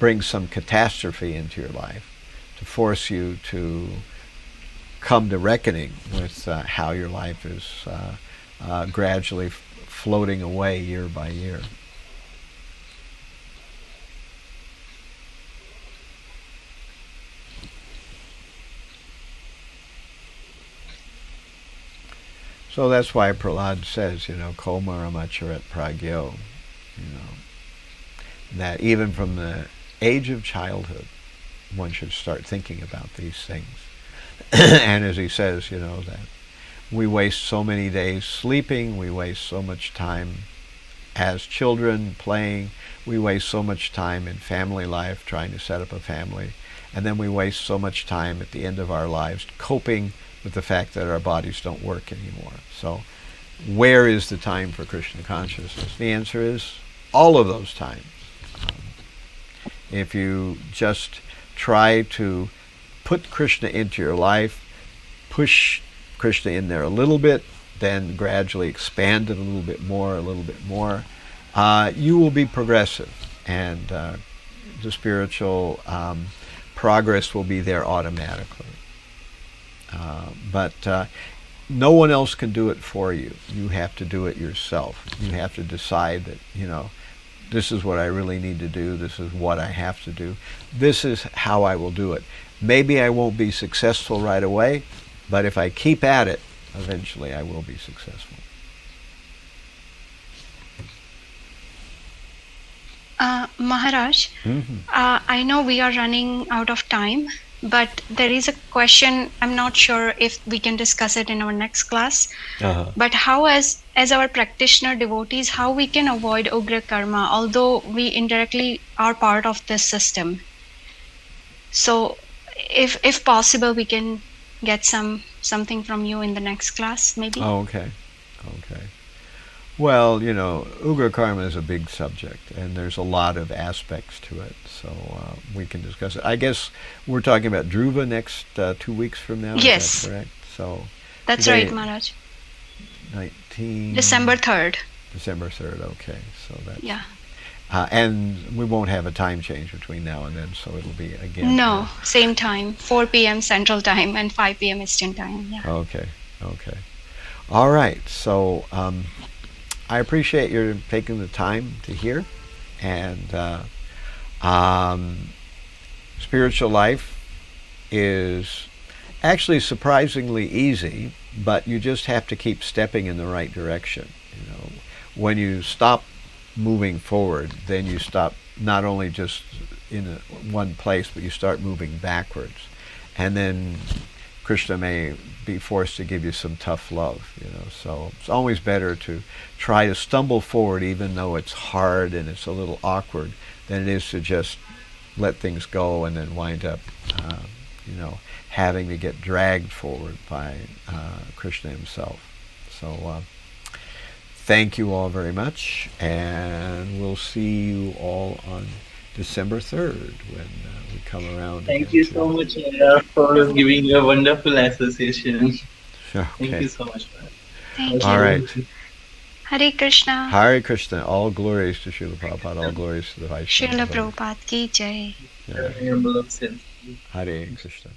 brings some catastrophe into your life to force you to come to reckoning with how your life is gradually floating away year by year. So that's why Prahlada says, Komara pragyo, that even from the age of childhood, one should start thinking about these things. And as he says, that we waste so many days sleeping, we waste so much time as children playing, we waste so much time in family life trying to set up a family, and then we waste so much time at the end of our lives coping with the fact that our bodies don't work anymore. So where is the time for Krishna consciousness? The answer is all of those times. If you just try to put Krishna into your life, push Krishna in there a little bit, then gradually expand it a little bit more, you will be progressive, and the spiritual progress will be there automatically. But no one else can do it for you. You have to do it yourself. You have to decide that, this is what I really need to do. This is what I have to do. This is how I will do it. Maybe I won't be successful right away, but if I keep at it, eventually I will be successful. Maharaj, I know we are running out of time, but there is a question. I'm not sure if we can discuss it in our next class. But how, as our practitioner devotees, how we can avoid ugra karma, although we indirectly are part of this system? So, if possible, we can get something from you in the next class, maybe. Oh, okay. Well, Ugra karma is a big subject, and there's a lot of aspects to it, so we can discuss it. I guess we're talking about Dhruva next 2 weeks from now, Yes. is that correct? So That's today, right, Maharaj. 19... December 3rd. December 3rd, okay. So that's... Yeah. And we won't have a time change between now and then, so it'll be again... No, same time, 4 p.m. Central Time and 5 p.m. Eastern Time. Yeah. Okay. All right, so I appreciate your taking the time to hear, and spiritual life is actually surprisingly easy, but you just have to keep stepping in the right direction. When you stop moving forward, then you stop not only just in one place, but you start moving backwards, and then Krishna may be forced to give you some tough love. So it's always better to try to stumble forward, even though it's hard and it's a little awkward, than it is to just let things go and then wind up, having to get dragged forward by Krishna himself. So thank you all very much, and we'll see you all on December 3rd when we come around. Thank you so much, Aya, for giving a wonderful association. Okay. Thank you so much, man. Thank All you. right. Hare Krishna. Hare Krishna. All glories to Srila Prabhupada. All glories to the Vaishnavas. Srila Prabhupada ki jai. Yeah. Remember of sin. Hare Krishna.